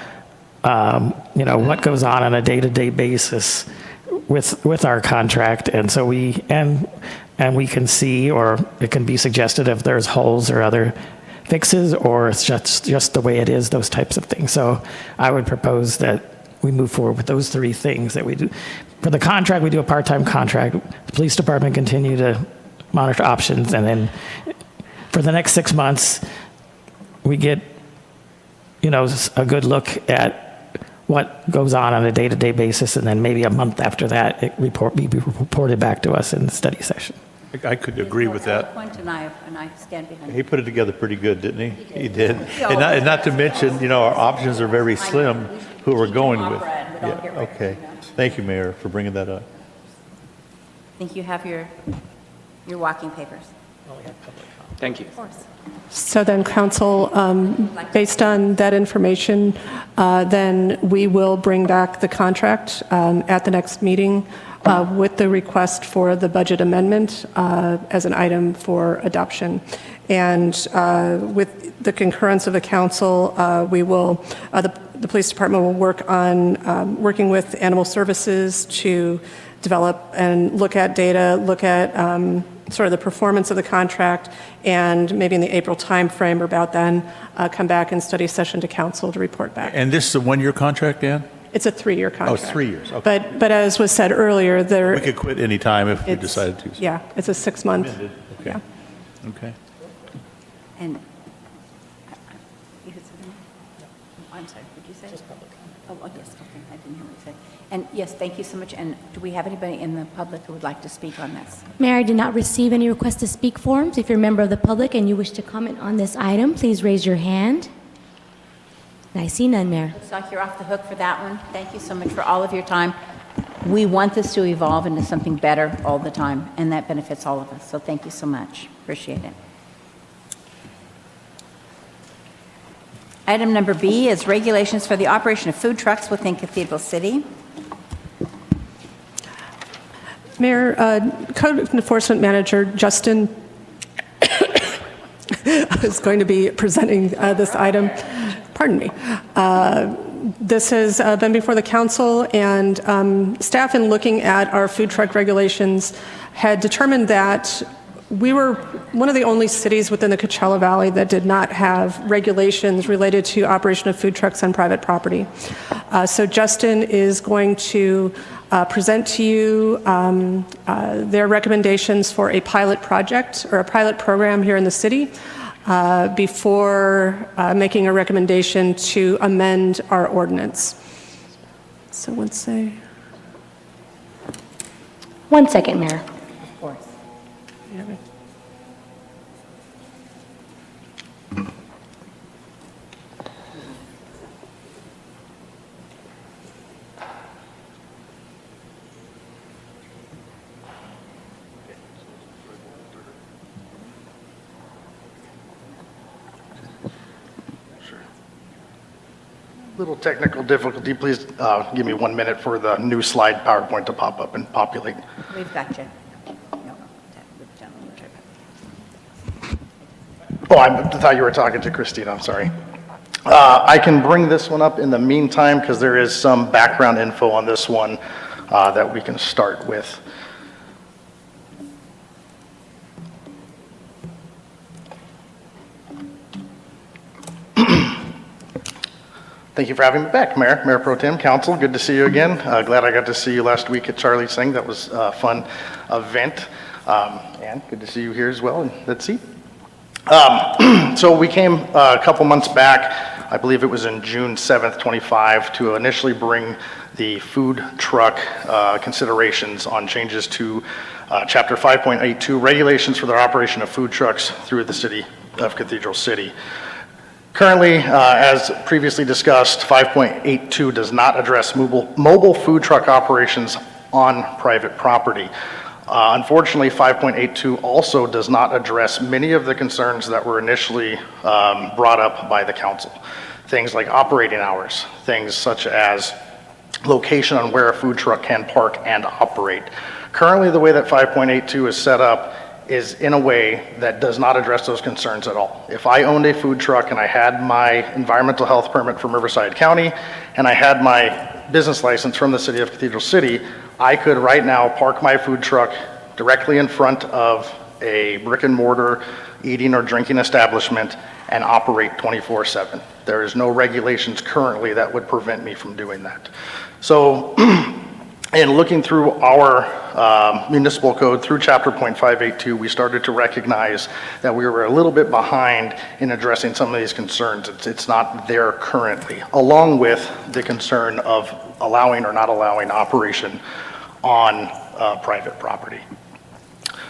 what goes on a day-to-day basis with our contract, and so we can see, or it can be suggested if there's holes or other fixes, or it's just the way it is, those types of things. So I would propose that we move forward with those 3 things that we do. For the contract, we do a part-time contract. The police department continue to monitor options, and then for the next 6 months, we get a good look at what goes on a day-to-day basis, and then maybe a month after that, it be reported back to us in the study session. I could agree with that. And I stand behind He put it together pretty good, didn't he? He did. And not to mention, our options are very slim who we're going with. Yeah, okay. Thank you, Mayor, for bringing that up. I think you have your walking papers. Thank you. Of course. So then, council, based on that information, then we will bring back the contract at the next meeting with the request for the budget amendment as an item for adoption. And with the concurrence of the council, we will, the police department will work on working with Animal Services to develop and look at data, look at sort of the performance of the contract, and maybe in the April timeframe or about then, come back in study session to council to report back. And this is a one-year contract, Dan? It's a 3-year contract. Oh, it's 3 years, okay. But as was said earlier, We could quit any time if we decided to. Yeah, it's a 6-month. Okay. Yeah. Okay. And you had something? I'm sorry, what did you say? Just public comment. Oh, yes, okay, I didn't hear what you said. And yes, thank you so much. And do we have anybody in the public who would like to speak on this? Mayor, I did not receive any request to speak forms. If you're a member of the public and you wish to comment on this item, please raise your hand. And I see none, Mayor. Looks like you're off the hook for that one. Thank you so much for all of your time. We want this to evolve into something better all the time, and that benefits all of us. So thank you so much. Appreciate it. Item number B is regulations for the operation of food trucks within Cathedral City. Mayor, Code Enforcement Manager Justin is going to be presenting this item. pardon me. This has been before the council, and staff, in looking at our food truck regulations, had determined that we were one of the only cities within the Coachella Valley that did not have regulations related to operation of food trucks on private property. So Justin is going to present to you their recommendations for a pilot project or a pilot program here in the city before making a recommendation to amend our ordinance. So let's say. 1 second, Mayor. Little technical difficulty. Please give me 1 minute for the new slide PowerPoint to pop up and populate. We've got you. Oh, I thought you were talking to Christina. I'm sorry. I can bring this one up in the meantime because there is some background info on this one that we can start with. Thank you for having me back, Mayor Pro Tem, Council. Good to see you again. Glad I got to see you last week at Charlie's thing. That was a fun event. And good to see you here as well in that seat. So we came a couple months back, I believe it was in June 7th, 25, to initially bring the food truck considerations on changes to Chapter 5.82, regulations for the operation of food trucks through the city of Cathedral City. Currently, as previously discussed, 5.82 does not address mobile food truck operations on private property. Unfortunately, 5.82 also does not address many of the concerns that were initially brought up by the council. Things like operating hours, things such as location on where a food truck can park and operate. Currently, the way that 5.82 is set up is in a way that does not address those concerns at all. If I owned a food truck and I had my environmental health permit from Riverside County and I had my business license from the city of Cathedral City, I could right now park my food truck directly in front of a brick and mortar eating or drinking establishment and operate 24/7. There is no regulations currently that would prevent me from doing that. So in looking through our municipal code through chapter .582, we started to recognize that we were a little bit behind in addressing some of these concerns. It's not there currently, along with the concern of allowing or not allowing operation on private property.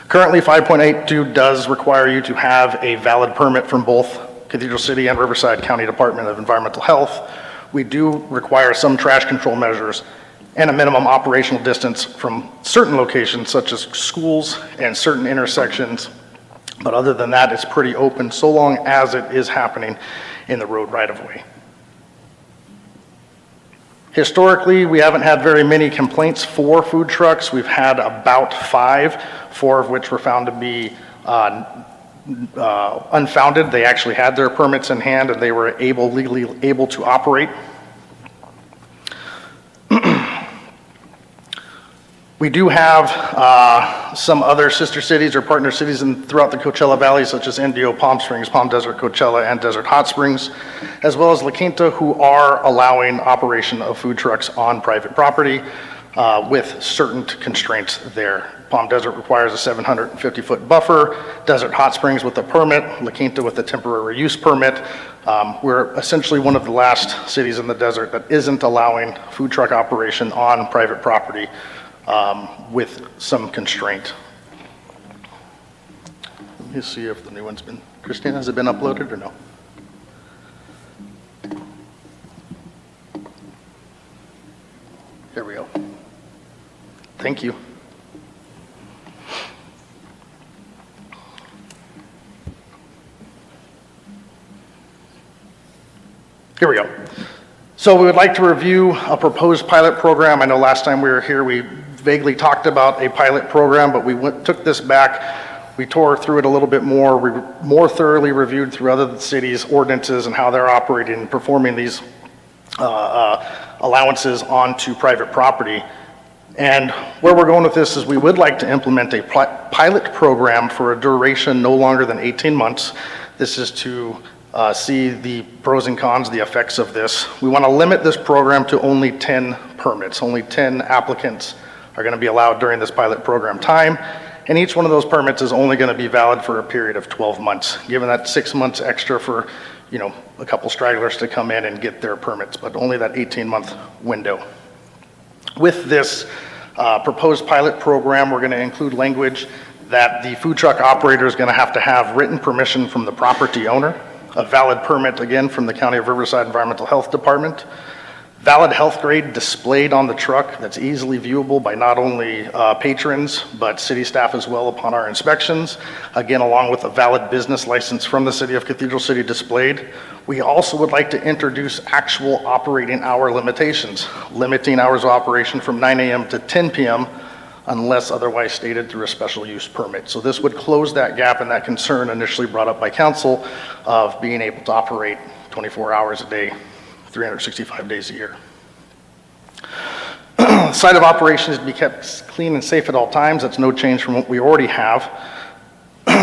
Currently, 5.82 does require you to have a valid permit from both Cathedral City and Riverside County Department of Environmental Health. We do require some trash control measures and a minimum operational distance from certain locations such as schools and certain intersections. But other than that, it's pretty open so long as it is happening in the road right-of-way. Historically, we haven't had very many complaints for food trucks. We've had about 5, 4 of which were found to be unfounded. They actually had their permits in hand and they were legally able to operate. We do have some other sister cities or partner cities throughout the Coachella Valley, such as Indio, Palm Springs, Palm Desert, Coachella, and Desert Hot Springs, as well as La Quinta, who are allowing operation of food trucks on private property with certain constraints there. Palm Desert requires a 750-foot buffer, Desert Hot Springs with a permit, La Quinta with a temporary use permit. We're essentially one of the last cities in the desert that isn't allowing food truck operation on private property with some constraint. Let me see if the new one's been, Christina, has it been uploaded or no? There we go. Thank you. Here we go. So we would like to review a proposed pilot program. I know last time we were here, we vaguely talked about a pilot program, but we took this back We tore through it a little bit more, we more thoroughly reviewed through other cities' ordinances and how they're operating and performing these allowances onto private property. And where we're going with this is we would like to implement a pilot program for a duration no longer than 18 months. This is to see the pros and cons, the effects of this. We want to limit this program to only 10 permits. Only 10 applicants are going to be allowed during this pilot program time. And each one of those permits is only going to be valid for a period of 12 months, given that 6 months extra for, you know, a couple stragglers to come in and get their permits, but only that 18-month window. With this proposed pilot program, we're going to include language that the food truck operator is going to have written permission from the property owner, a valid permit, again, from the County of Riverside Environmental Health Department, valid health grade displayed on the truck that's easily viewable by not only patrons, but city staff as well upon our inspections, again, along with a valid business license from the city of Cathedral City displayed. We also would like to introduce actual operating hour limitations, limiting hours of operation from 9 a.m. to 10 p.m. unless otherwise stated through a special use permit. So this would close that gap and that concern initially brought up by council of being able to operate 24 hours a day, 365 days a year. Site of operations to be kept clean and safe at all times. That's no change from what we already have.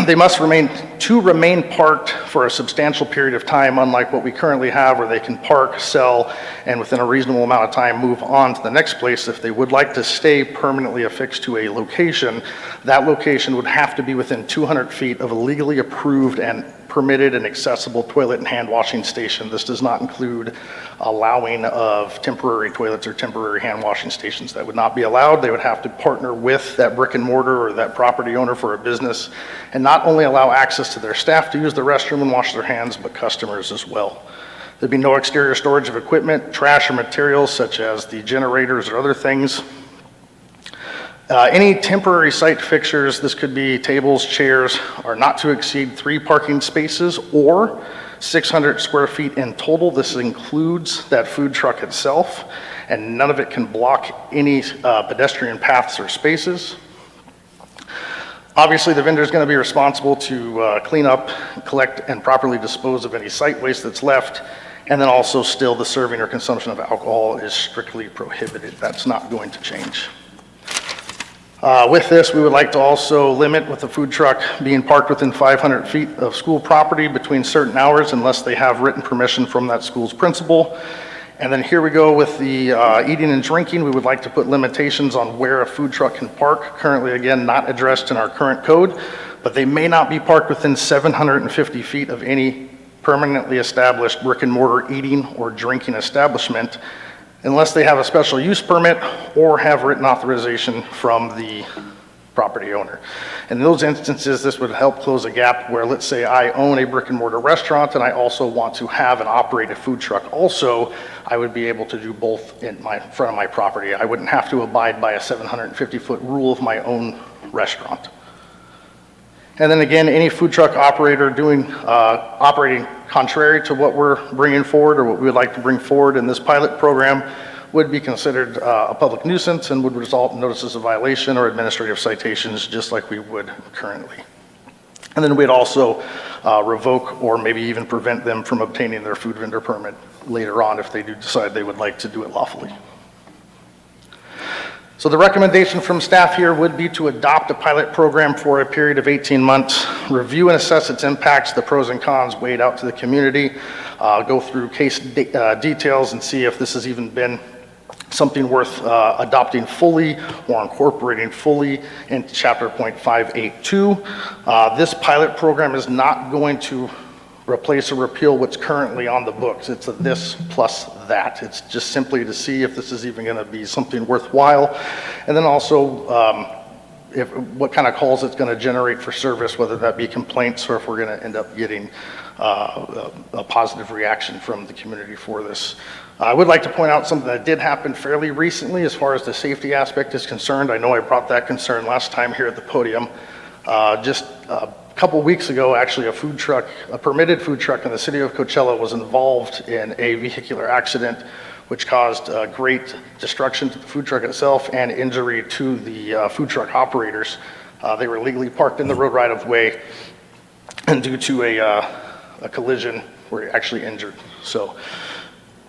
They must remain parked for a substantial period of time, unlike what we currently have, where they can park, sell, and within a reasonable amount of time move on to the next place. If they would like to stay permanently affixed to a location, that location would have to be within 200 feet of a legally approved and permitted and accessible toilet and hand washing station. This does not include allowing of temporary toilets or temporary hand washing stations. That would not be allowed. They would have to partner with that brick and mortar or that property owner for a business and not only allow access to their staff to use the restroom and wash their hands, but customers as well. There'd be no exterior storage of equipment, trash, or materials such as the generators or other things. Any temporary site fixtures, this could be tables, chairs, are not to exceed 3 parking spaces or 600 square feet in total. This includes that food truck itself, and none of it can block any pedestrian paths or spaces. Obviously, the vendor is going to be responsible to clean up, collect, and properly dispose of any site waste that's left, and then also still the serving or consumption of alcohol is strictly prohibited. That's not going to change. With this, we would like to also limit with the food truck being parked within 500 feet of school property between certain hours unless they have written permission from that school's principal. And then here we go with the eating and drinking. We would like to put limitations on where a food truck can park. Currently, again, not addressed in our current code, but they may not be parked within 750 feet of any permanently established brick and mortar eating or drinking establishment unless they have a special use permit or have written authorization from the property owner. In those instances, this would help close a gap where, let's say I own a brick and mortar restaurant and I also want to have and operate a food truck also, I would be able to do both in front of my property. I wouldn't have to abide by a 750-foot rule of my own restaurant. And then again, any food truck operator operating contrary to what we're bringing forward or what we would like to bring forward in this pilot program would be considered a public nuisance and would result in notices of violation or administrative citations just like we would currently. And then we'd also revoke or maybe even prevent them from obtaining their food vendor permit later on if they do decide they would like to do it lawfully. So the recommendation from staff here would be to adopt a pilot program for a period of 18 months, review and assess its impacts, the pros and cons weighed out to the community, go through case details and see if this has even been something worth adopting fully or incorporating fully into Chapter .582. This pilot program is not going to replace or repeal what's currently on the books. It's a this plus that. It's just simply to see if this is even going to be something worthwhile. And then also what kind of calls it's going to generate for service, whether that be complaints or if we're going to end up getting a positive reaction from the community for this. I would like to point out something that did happen fairly recently as far as the safety aspect is concerned. I know I brought that concern last time here at the podium. Just a couple weeks ago, actually, a permitted food truck in the city of Coachella was involved in a vehicular accident which caused great destruction to the food truck itself and injury to the food truck operators. They were illegally parked in the road right-of-way, and due to a collision, were actually injured. So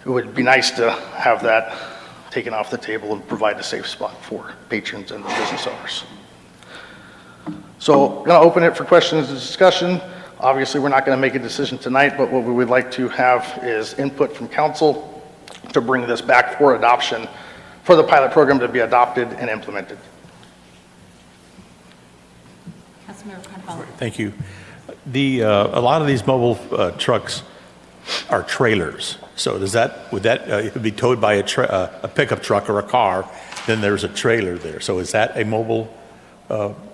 it would be nice to have that taken off the table and provide a safe spot for patrons and the business owners. So I'm going to open it for questions and discussion. Obviously, we're not going to make a decision tonight, but what we would like to have is input from council to bring this back for adoption, for the pilot program to be adopted and implemented. Councilmember Carnevale. Thank you. A lot of these mobile trucks are trailers. So would that be towed by a pickup truck or a car, then there's a trailer there. So is that a mobile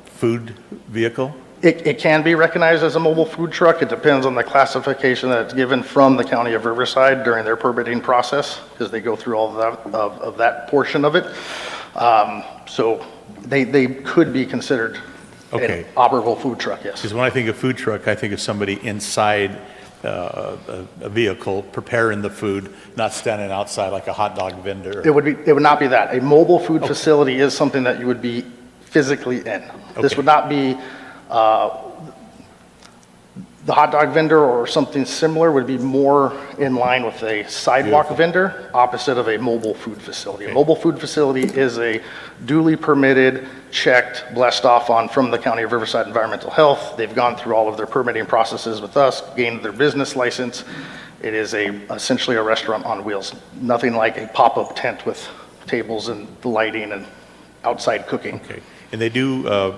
food vehicle? It can be recognized as a mobile food truck. It depends on the classification that it's given from the County of Riverside during their permitting process, because they go through all of that portion of it. So they could be considered an operable food truck, yes. Because when I think of food truck, I think of somebody inside a vehicle preparing the food, not standing outside like a hot dog vendor. It would not be that. A mobile food facility is something that you would be physically in. This would not be, the hot dog vendor or something similar would be more in line with a sidewalk vendor, opposite of a mobile food facility. A mobile food facility is a duly permitted, checked, blessed off on from the County of Riverside Environmental Health. They've gone through all of their permitting processes with us, gained their business license. It is essentially a restaurant on wheels. Nothing like a pop-up tent with tables and the lighting and outside cooking. Okay. And they do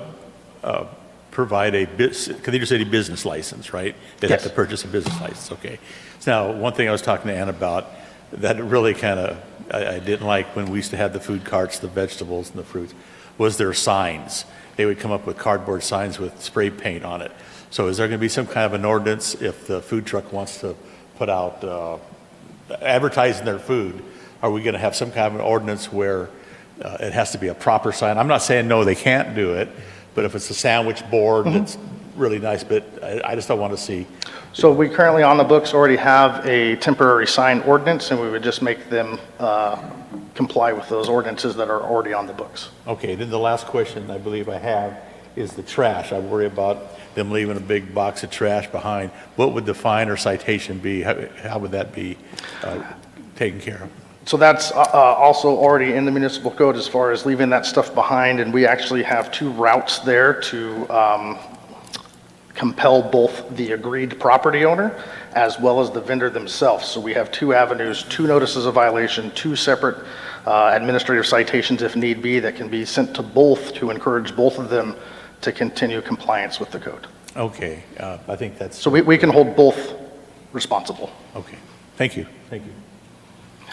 provide a Cathedral City business license, right? They have to purchase a business license, okay. So now, one thing I was talking to Ann about that really kind of, I didn't like when we used to have the food carts, the vegetables and the fruits, was their signs. They would come up with cardboard signs with spray paint on it. So is there going to be some kind of an ordinance if the food truck wants to put out advertising their food? Are we going to have some kind of an ordinance where it has to be a proper sign? I'm not saying no, they can't do it, but if it's a sandwich board that's really nice, but I just don't want to see. So we currently on the books already have a temporary sign ordinance, and we would just make them comply with those ordinances that are already on the books. Okay, then the last question I believe I have is the trash. I worry about them leaving a big box of trash behind. What would the fine or citation be? How would that be taken care of? So that's also already in the municipal code as far as leaving that stuff behind, and we actually have 2 routes there to compel both the agreed property owner as well as the vendor themselves. So we have 2 avenues, 2 notices of violation, 2 separate administrative citations if need be that can be sent to both to encourage both of them to continue compliance with the code. Okay, I think that's... So we can hold both responsible. Okay, thank you, thank you.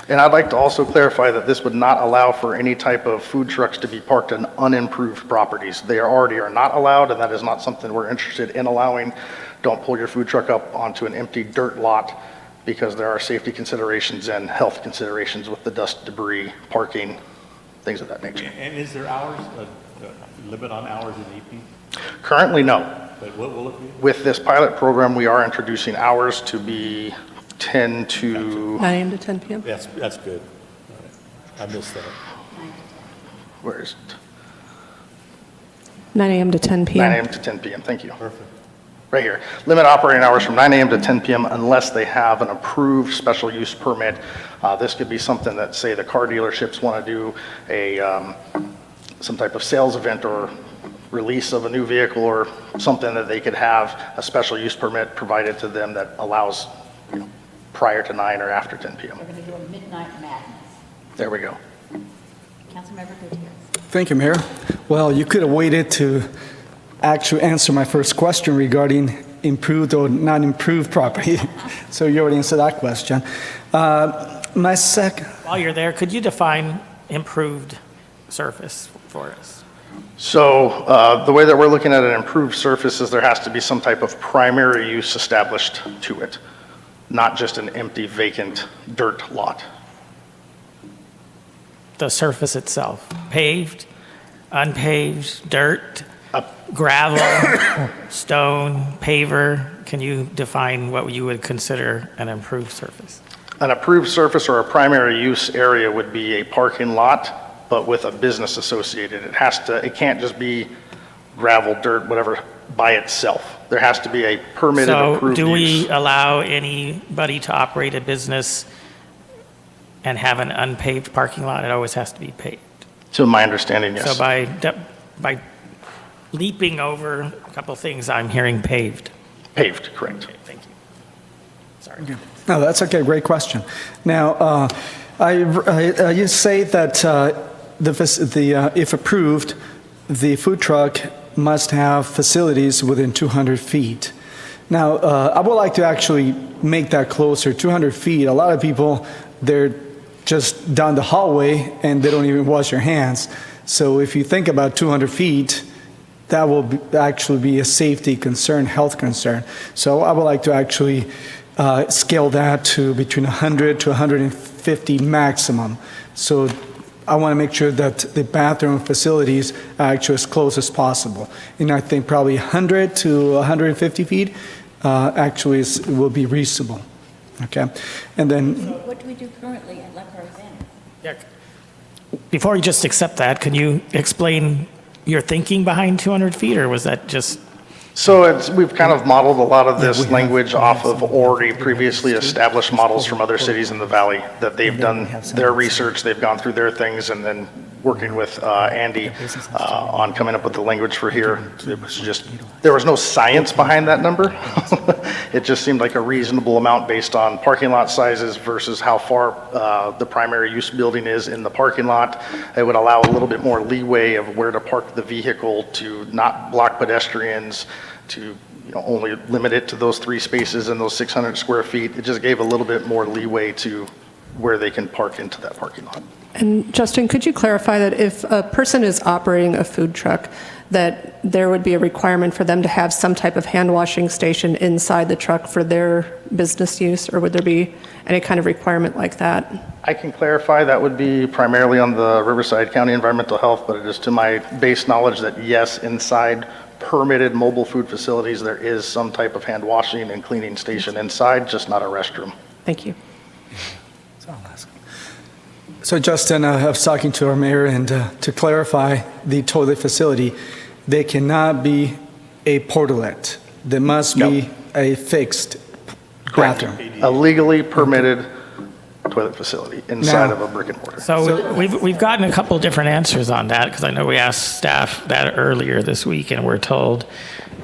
And I'd like to also clarify that this would not allow for any type of food trucks to be parked on unimproved properties. They already are not allowed, and that is not something we're interested in allowing. Don't pull your food truck up onto an empty dirt lot, because there are safety considerations and health considerations with the dust, debris, parking, things of that nature. And is there hours, a limit on hours in the evening? Currently, no. But what will it be? With this pilot program, we are introducing hours to be 10 to... 9 a.m. to 10 p.m.? That's good. All right. I missed that. Where is it? 9 a.m. to 10 p.m. 9 a.m. to 10 p.m. Thank you. Perfect. Right here. Limit operating hours from 9 a.m. to 10 p.m. unless they have an approved special use permit. This could be something that, say, the car dealerships want to do some type of sales event or release of a new vehicle or something that they could have a special use permit provided to them that allows prior to 9 or after 10 p.m. We're going to do a midnight madness. There we go. Councilmember Gutierrez. Thank you, Mayor. Well, you could have waited to actually answer my first question regarding improved or non-improved property. So you already answered that question. My second... While you're there, could you define improved surface for us? So the way that we're looking at an improved surface is there has to be some type of primary use established to it, not just an empty, vacant dirt lot. The surface itself, paved, unpaved, dirt, gravel, stone, paver. Can you define what you would consider an improved surface? An approved surface or a primary use area would be a parking lot, but with a business associated. It can't just be gravel, dirt, whatever, by itself. There has to be a permitted, So approved do we use. allow anybody to operate a business and have an unpaved parking lot? It always has to be paved. To my understanding, yes. So by leaping over a couple things, I'm hearing paved. Paved, correct. Okay, thank you. Sorry. No, that's okay. Great question. Now, you say that if approved, the food truck must have facilities within 200 feet. Now, I would like to actually make that closer. 200 feet. A lot of people, they're just down the hallway and they don't even wash their hands. So if you think about 200 feet, that will actually be a safety concern, health concern. So I would like to actually scale that to between 100 to 150 maximum. So I want to make sure that the bathroom facilities are actually as close as possible. And I think probably 100 to 150 feet actually will be reasonable. Okay? And then... So what do we do currently at La Caravana? Yeah. Before you just accept that, can you explain your thinking behind 200 feet, or was that just... So we've kind of modeled a lot of this language off of already previously established models from other cities in the valley, that they've done their research, they've gone through their things, and then working with Andy on coming up with the language for here. It was just, there was no science behind that number. It just seemed like a reasonable amount based on parking lot sizes versus how far the primary use building is in the parking lot. It would allow a little bit more leeway of where to park the vehicle to not block pedestrians, to only limit it to those 3 spaces and those 600 square feet. It just gave a little bit more leeway to where they can park into that parking lot. And Justin, could you clarify that if a person is operating a food truck, that there would be a requirement for them to have some type of hand washing station inside the truck for their business use, or would there be any kind of requirement like that? I can clarify, that would be primarily on the Riverside County Environmental Health, but it is to my base knowledge that yes, inside permitted mobile food facilities, there is some type of hand washing and cleaning station inside, just not a restroom. Thank you. So Justin, I was talking to our mayor, and to clarify the toilet facility, they cannot be a portalet. There must be a fixed bathroom. A legally permitted toilet facility inside of a brick and mortar. So we've gotten a couple different answers on that, because I know we asked staff that earlier this week, and we're told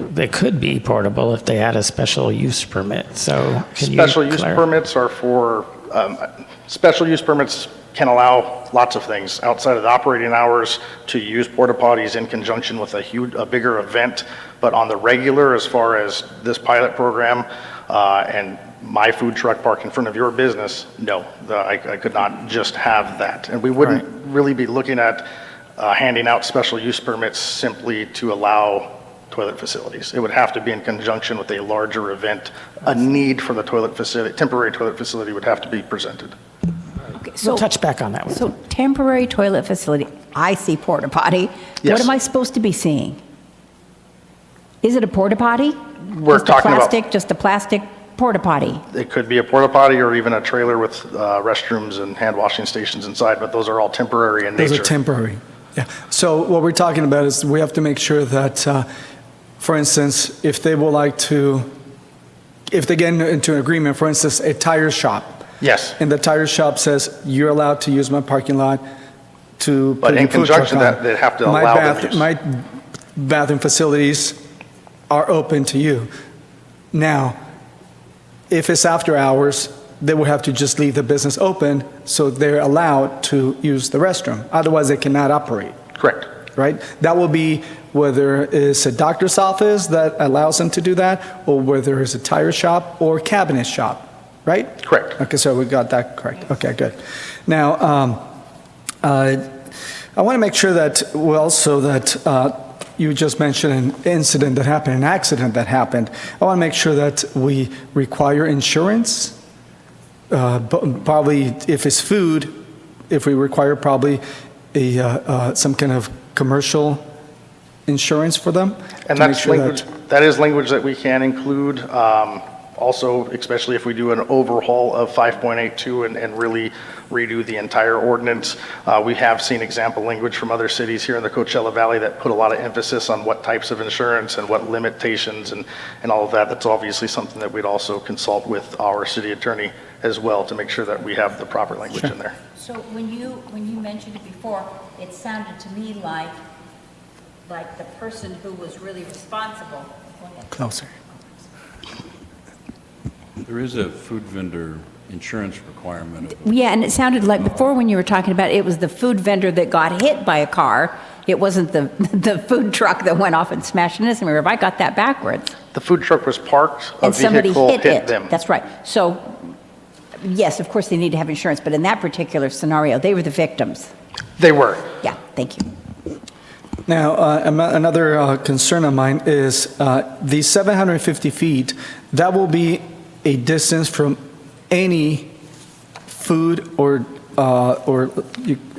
they could be portable if they had a special use permit. So can you Special use permits are for, special use permits can allow lots of things outside of the operating hours to use porta potties in conjunction with a bigger event. But on the regular, as far as this pilot program and my food truck park in front of your business, no, I could not just have that. And we wouldn't really be looking at handing out special use permits simply to allow toilet facilities. It would have to be in conjunction with a larger event. A need for the toilet facility, temporary toilet facility, would have to be presented. We'll touch back on that one. So temporary toilet facility, I see porta potty. Yes. What am I supposed to be seeing? Is it a porta potty? We're talking about- Just a plastic porta potty? It could be a porta potty or even a trailer with restrooms and hand washing stations inside, but those are all temporary in nature. Those are temporary. Yeah. So what we're talking about is we have to make sure that, for instance, if they would like to, if they get into an agreement, for instance, a tire shop, Yes. and the tire shop says, you're allowed to use my parking lot to But put in your food truck conjunction on. that they'd have to allow them use. My bathroom facilities are open to you. Now, if it's after hours, they would have to just leave the business open so they're allowed to use the restroom. Otherwise, they cannot operate, Correct. right? That will be whether it's a doctor's office that allows them to do that, or whether it's a tire shop or cabinet shop. Right? Correct. Okay, so we got that correct. Okay, good. Now, I want to make sure that you just mentioned an incident that happened, an accident that happened. I want to make sure that we require insurance. Probably, if it's food, if we require probably some kind of commercial insurance for them. And to make that's sure language, that is language that we can include. Also, especially if we do an overhaul of 5.82 and really redo the entire ordinance, we have seen example language from other cities here in the Coachella Valley that put a lot of emphasis on what types of insurance and what limitations and all of that. That's obviously something that we'd also consult with our city attorney as well to make sure that we have the proper language in there. So when you mentioned it before, it sounded to me like the person who was really responsible. Go ahead. Closer. There is a food vendor insurance requirement. Yeah, and it sounded like before when you were talking about it was the food vendor that got hit by a car. It wasn't the food truck that went off and smashed into somebody. Have I got that backwards? The food truck was parked, a And somebody vehicle hit hit it. them. That's right. So, yes, of course they need to have insurance, but in that particular scenario, they were the victims. They were. Yeah, thank you. Now, another concern of mine is the 750 feet, that will be a distance from any food or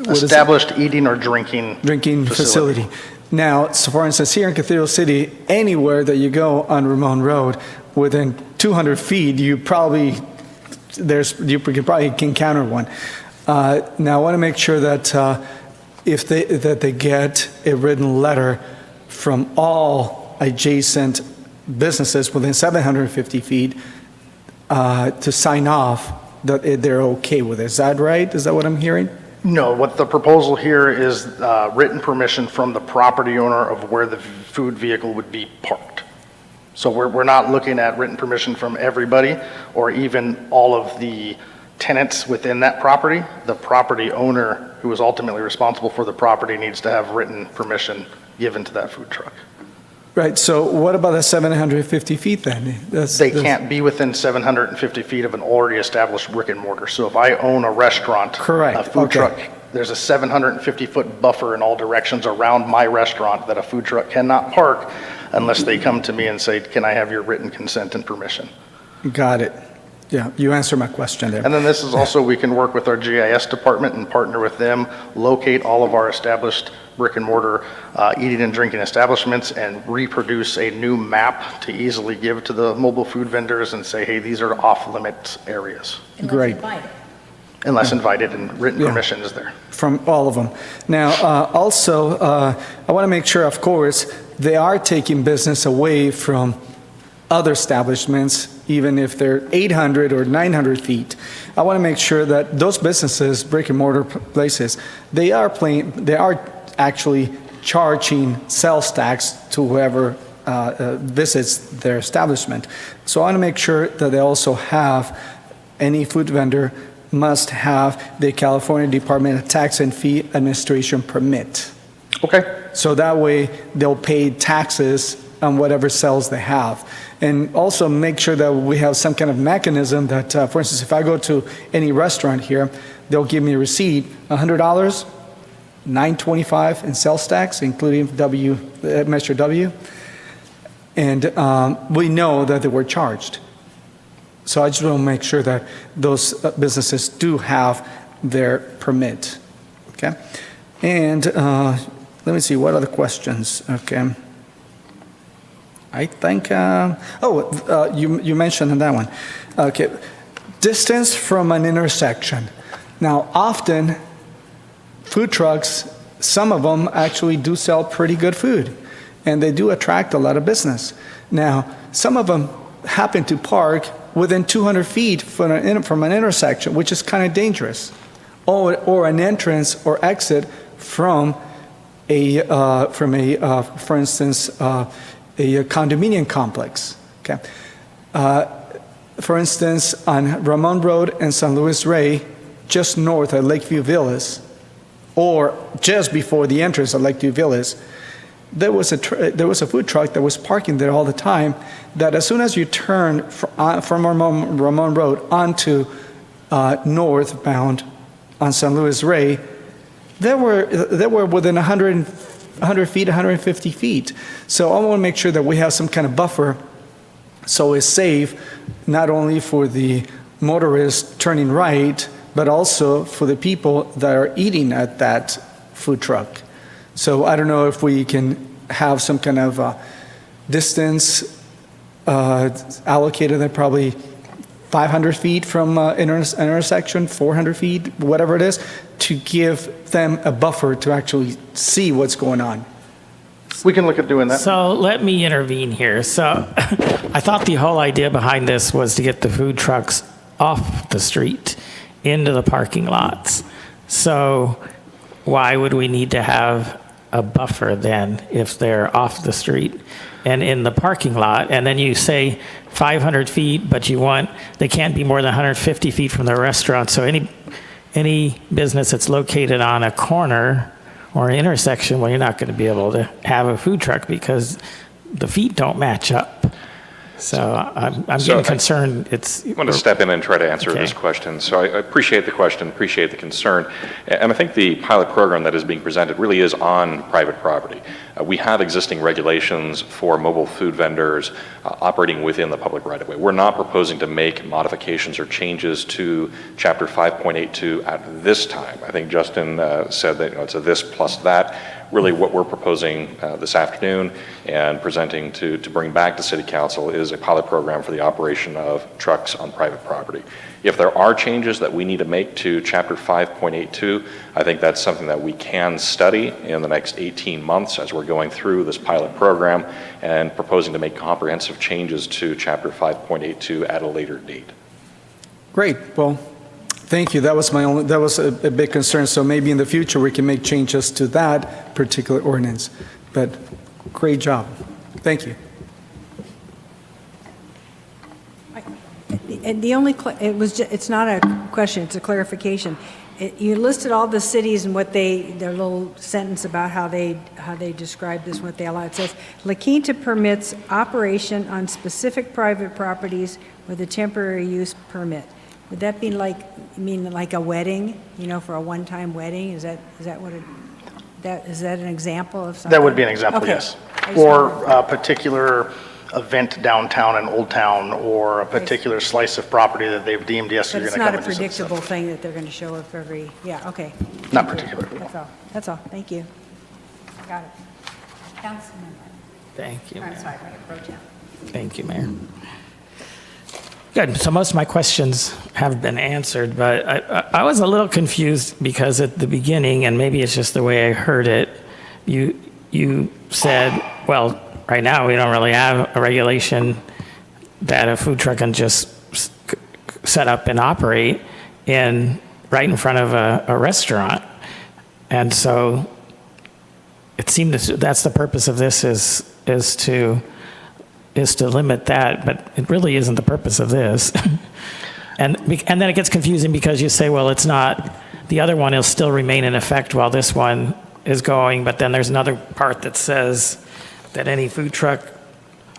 Established eating or drinking facility. Now, so for instance, here in Cathedral City, anywhere that you go on Ramon Road, within 200 feet, you can probably encounter one. Now, I want to make sure that if they get a written letter from all adjacent businesses within 750 feet to sign off that they're okay with it. Is that right? Is that what I'm hearing? No, what the proposal here is written permission from the property owner of where the food vehicle would be parked. So we're not looking at written permission from everybody or even all of the tenants within that property. The property owner, who is ultimately responsible for the property, needs to have written permission given to that food truck. Right, so what about the 750 feet then? They can't be within 750 feet of an already established brick and mortar. So if I own a restaurant, Correct. a food Okay. truck, there's a 750-foot buffer in all directions around my restaurant that a food truck cannot park unless they come to me and say, can I have your written consent and permission? Got it. Yeah, you answered my question there. And then this is also, we can work with our GIS department and partner with them, locate all of our established brick and mortar eating and drinking establishments and reproduce a new map to easily give to the mobile food vendors and say, hey, these are off-limits areas. Great. Unless invited and written Yeah. permission is there. From all of them. Now, also, I want to make sure, of course, they are taking business away from other establishments, even if they're 800 or 900 feet. I want to make sure that those businesses, brick and mortar places, they are actually charging sales tax to whoever visits their establishment. So I want to make sure that they also have, any food vendor must have the California Department of Tax and Fee Administration permit. Okay. So that way they'll pay taxes on whatever sales they have. And also make sure that we have some kind of mechanism that, for instance, if I go to any restaurant here, they'll give me a receipt, $100, $9.25 in sales tax, including Measure W. And we know that they were charged. So I just want to make sure that those businesses do have their permit. Okay? And let me see, what other questions? Okay. I think, you mentioned that one. Okay, distance from an intersection. Now, often, food trucks, some of them actually do sell pretty good food, and they do attract a lot of business. Now, some of them happen to park within 200 feet from an intersection, which is kind of dangerous, or an entrance or exit from for instance, a condominium complex. Okay, for instance, on Ramon Road and San Luis Rey, just north of Lakeview Villas, or just before the entrance of Lakeview Villas, there was a food truck that was parking there all the time. That as soon as you turn from Ramon Road onto northbound on San Luis Rey, they were within 100 feet, 150 feet. So I want to make sure that we have some kind of buffer so it's safe not only for the motorists turning right, but also for the people that are eating at that food truck. So I don't know if we can have some kind of distance allocated at probably 500 feet from intersection, 400 feet, whatever it is, to give them a buffer to actually see what's going on. We can look at doing that. So let me intervene here. So I thought the whole idea behind this was to get the food trucks off the street into the parking lots. So why would we need to have a buffer then if they're off the street and in the parking lot? And then you say 500 feet, but they can't be more than 150 feet from the restaurant. So any business that's located on a corner or an intersection, well, you're not going to be able to have a food truck because the feet don't match up. So I'm getting concerned. I want to step in and try to answer this question. So I appreciate the question, appreciate the concern. And I think the pilot program that is being presented really is on private property. We have existing regulations for mobile food vendors operating within the public right-of-way. We're not proposing to make modifications or changes to Chapter 5.82 at this time. I think Justin said that it's a this plus that. Really what we're proposing this afternoon and presenting to bring back to City Council is a pilot program for the operation of trucks on private property. If there are changes that we need to make to Chapter 5.82, I think that's something that we can study in the next 18 months as we're going through this pilot program and proposing to make comprehensive changes to Chapter 5.82 at a later date. Great. Well, thank you. That was a big concern. So maybe in the future we can make changes to that particular ordinance. But great job. Thank you. And the only, it's not a question, it's a clarification. You listed all the cities and their little sentence about how they describe this, what they allow. It says, La Quinta permits operation on specific private properties with a temporary use permit. Would that be like a wedding, for a one-time wedding? Is that an example of something? That would be an example, Okay. yes. Or a particular event downtown in Old Town, or a particular slice of property that they've deemed, yes, But you're it's going to not come a and do something. predictable thing that they're going to show up every, okay. Not particular. That's all. Thank you. Got it. Councilman. Thank you, I'm Mayor. sorry, Pro Tem. Thank you, Mayor. Good. So most of my questions have been answered, but I was a little confused because at the beginning, and maybe it's just the way I heard it, you said, well, right now we don't really have a regulation that a food truck can just set up and operate right in front of a restaurant. And so it seemed that's the purpose of this is to limit that, but it really isn't the purpose of this. and then it gets confusing because you say, well, it's not, the other one will still remain in effect while this one is going, but then there's another part that says that any food truck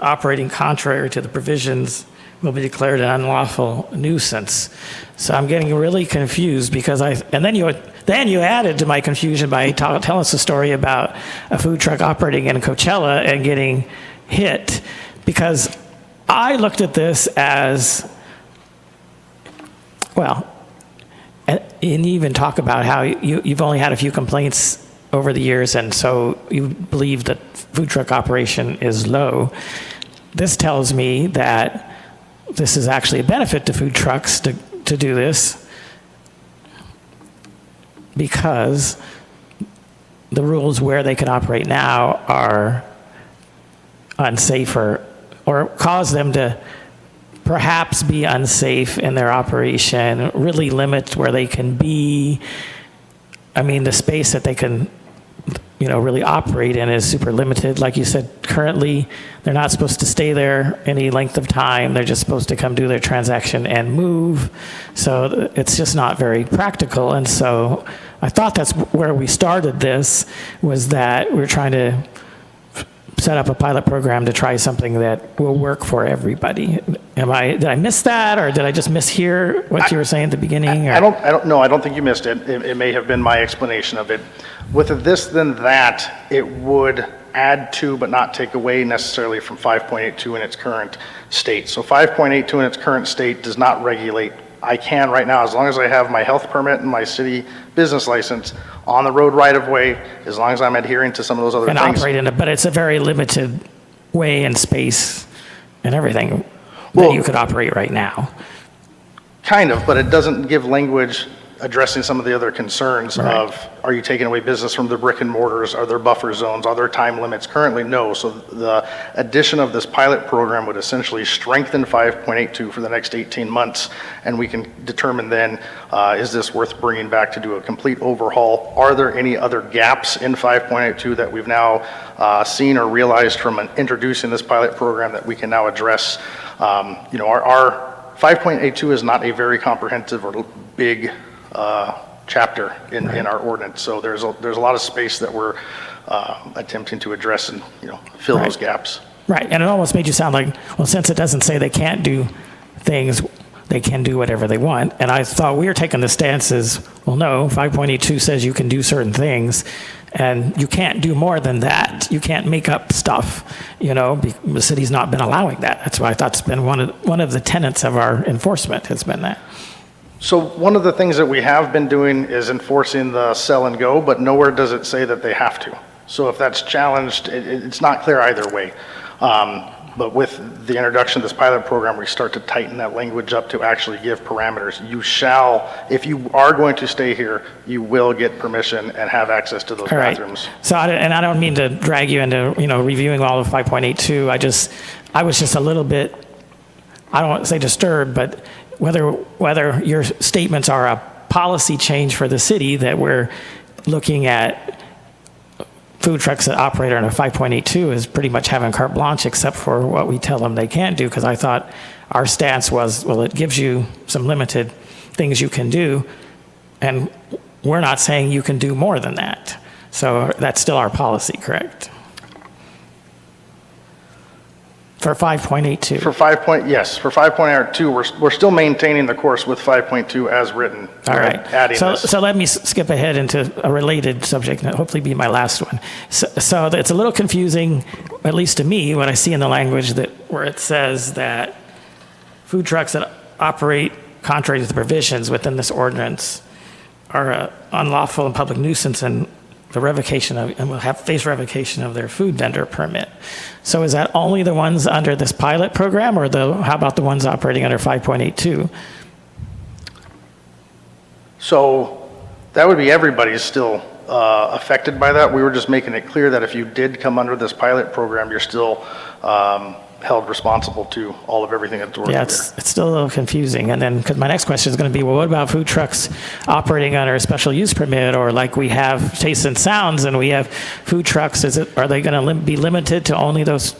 operating contrary to the provisions will be declared an unlawful nuisance. So I'm getting really confused because then you added to my confusion by telling us a story about a food truck operating in Coachella and getting hit. Because I looked at this as, well, and you even talk about how you've only had a few complaints over the years, and so you believe that food truck operation is low. This tells me that this is actually a benefit to food trucks to do this because the rules where they can operate now are unsafe or cause them to perhaps be unsafe in their operation, really limit where they can be. I mean, the space that they can, really operate in is super limited. Like you said, currently, they're not supposed to stay there any length of time. They're just supposed to come do their transaction and move. So it's just not very practical. And so I thought that's where we started this, was that we're trying to set up a pilot program to try something that will work for everybody. Did I miss that, or did I just mishear what you were saying at the beginning? I don't think you missed it. It may have been my explanation of it. With a this then that, it would add to but not take away necessarily from 5.82 in its current state. So 5.82 in its current state does not regulate. I can right now, as long as I have my health permit and my city business license, on the road right of way, as long as I'm adhering to some of those other and things. Operate in it, but it's a very limited way and space and everything Well- that you could operate right now. Kind of, but it doesn't give language addressing some of the other concerns Right. of, are you taking away business from the brick and mortars? Are there buffer zones? Are there time limits? Currently, no. So the addition of this pilot program would essentially strengthen 5.82 for the next 18 months, and we can determine then, is this worth bringing back to do a complete overhaul? Are there any other gaps in 5.82 that we've now seen or realized from introducing this pilot program that we can now address? Our 5.82 is not a very comprehensive or big chapter in our ordinance, so there's a lot of space that we're attempting to address and fill those gaps. Right, and it almost made you sound like, well, since it doesn't say they can't do things, they can do whatever they want. And I thought we were taking the stance as, well, no, 5.82 says you can do certain things, and you can't do more than that. You can't make up stuff, the city's not been allowing that. That's why I thought it's been one of the tenets of our enforcement has been that. So one of the things that we have been doing is enforcing the sell and go, but nowhere does it say that they have to. So if that's challenged, it's not clear either way. But with the introduction of this pilot program, we start to tighten that language up to actually give parameters. You shall, if you are going to stay here, you will get permission and have access to those All right. bathrooms. So, I don't mean to drag you into, reviewing all of 5.82. I was just a little bit, I don't want to say disturbed, but whether your statements are a policy change for the city that we're looking at food trucks that operate under 5.82 is pretty much having carte blanche except for what we tell them they can't do, because I thought our stance was, well, it gives you some limited things you can do, and we're not saying you can do more than that. So that's still our policy, correct? For 5.82. For 5.82, we're still maintaining the course with 5.2 as written. All right. Adding this. So let me skip ahead into a related subject, and hopefully be my last one. So it's a little confusing, at least to me, what I see in the language where it says that food trucks that operate contrary to the provisions within this ordinance are an unlawful and public nuisance and the revocation of, and will face revocation of their food vendor permit. So is that only the ones under this pilot program, or how about the ones operating under 5.82? So that would be everybody's still affected by that. We were just making it clear that if you did come under this pilot program, you're still held responsible to all of everything that's ordered. Yeah, it's still a little confusing. And then, because my next question is going to be, well, what about food trucks operating under a special use permit, or like we have Tastes and Sounds and we have food trucks? Are they going to be limited to only those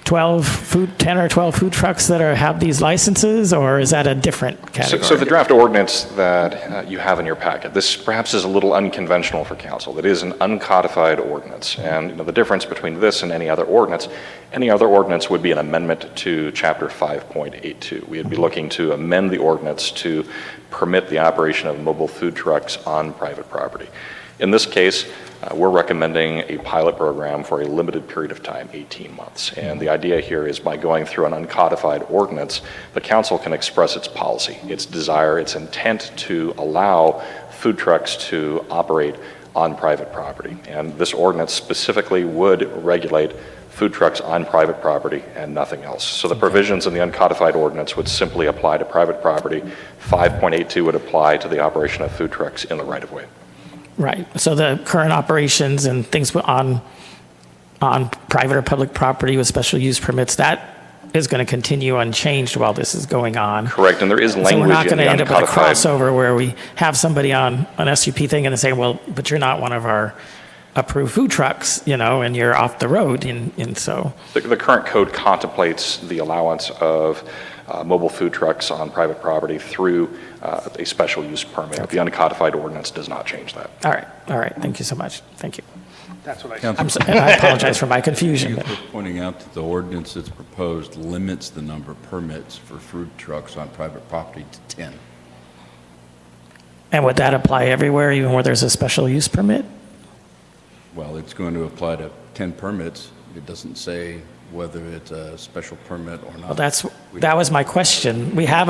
10 or 12 food trucks that have these licenses, or is that a different category? So the draft ordinance that you have in your packet, this perhaps is a little unconventional for council. It is an uncodified ordinance, and the difference between this and any other ordinance would be an amendment to Chapter 5.82. We'd be looking to amend the ordinance to permit the operation of mobile food trucks on private property. In this case, we're recommending a pilot program for a limited period of time, 18 months. And the idea here is by going through an uncodified ordinance, the council can express its policy, its desire, its intent to allow food trucks to operate on private property. And this ordinance specifically would regulate food trucks on private property and nothing else. So the provisions in the uncodified ordinance would simply apply to private property. 5.82 would apply to the operation of food trucks in the right-of-way. Right. So the current operations and things on private or public property with special use permits, that is going to continue unchanged while this is going on. Correct, and there is language so we're not in going to the end up with a uncodified. crossover where we have somebody on an SUP thing and they say, well, but you're not one of our approved food trucks, and you're off the road. And so The current code contemplates the allowance of mobile food trucks on private property through a special use permit. Okay. The uncodified ordinance does not change that. All right. Thank you so much. Thank you. That's what and I apologize for my confusion. Thank you for pointing out that the ordinance that's proposed limits the number of permits for food trucks on private property to 10. And would that apply everywhere, even where there's a special use permit? Well, it's going to apply to 10 permits. It doesn't say whether it's a special permit or not. Well, that was my question. We have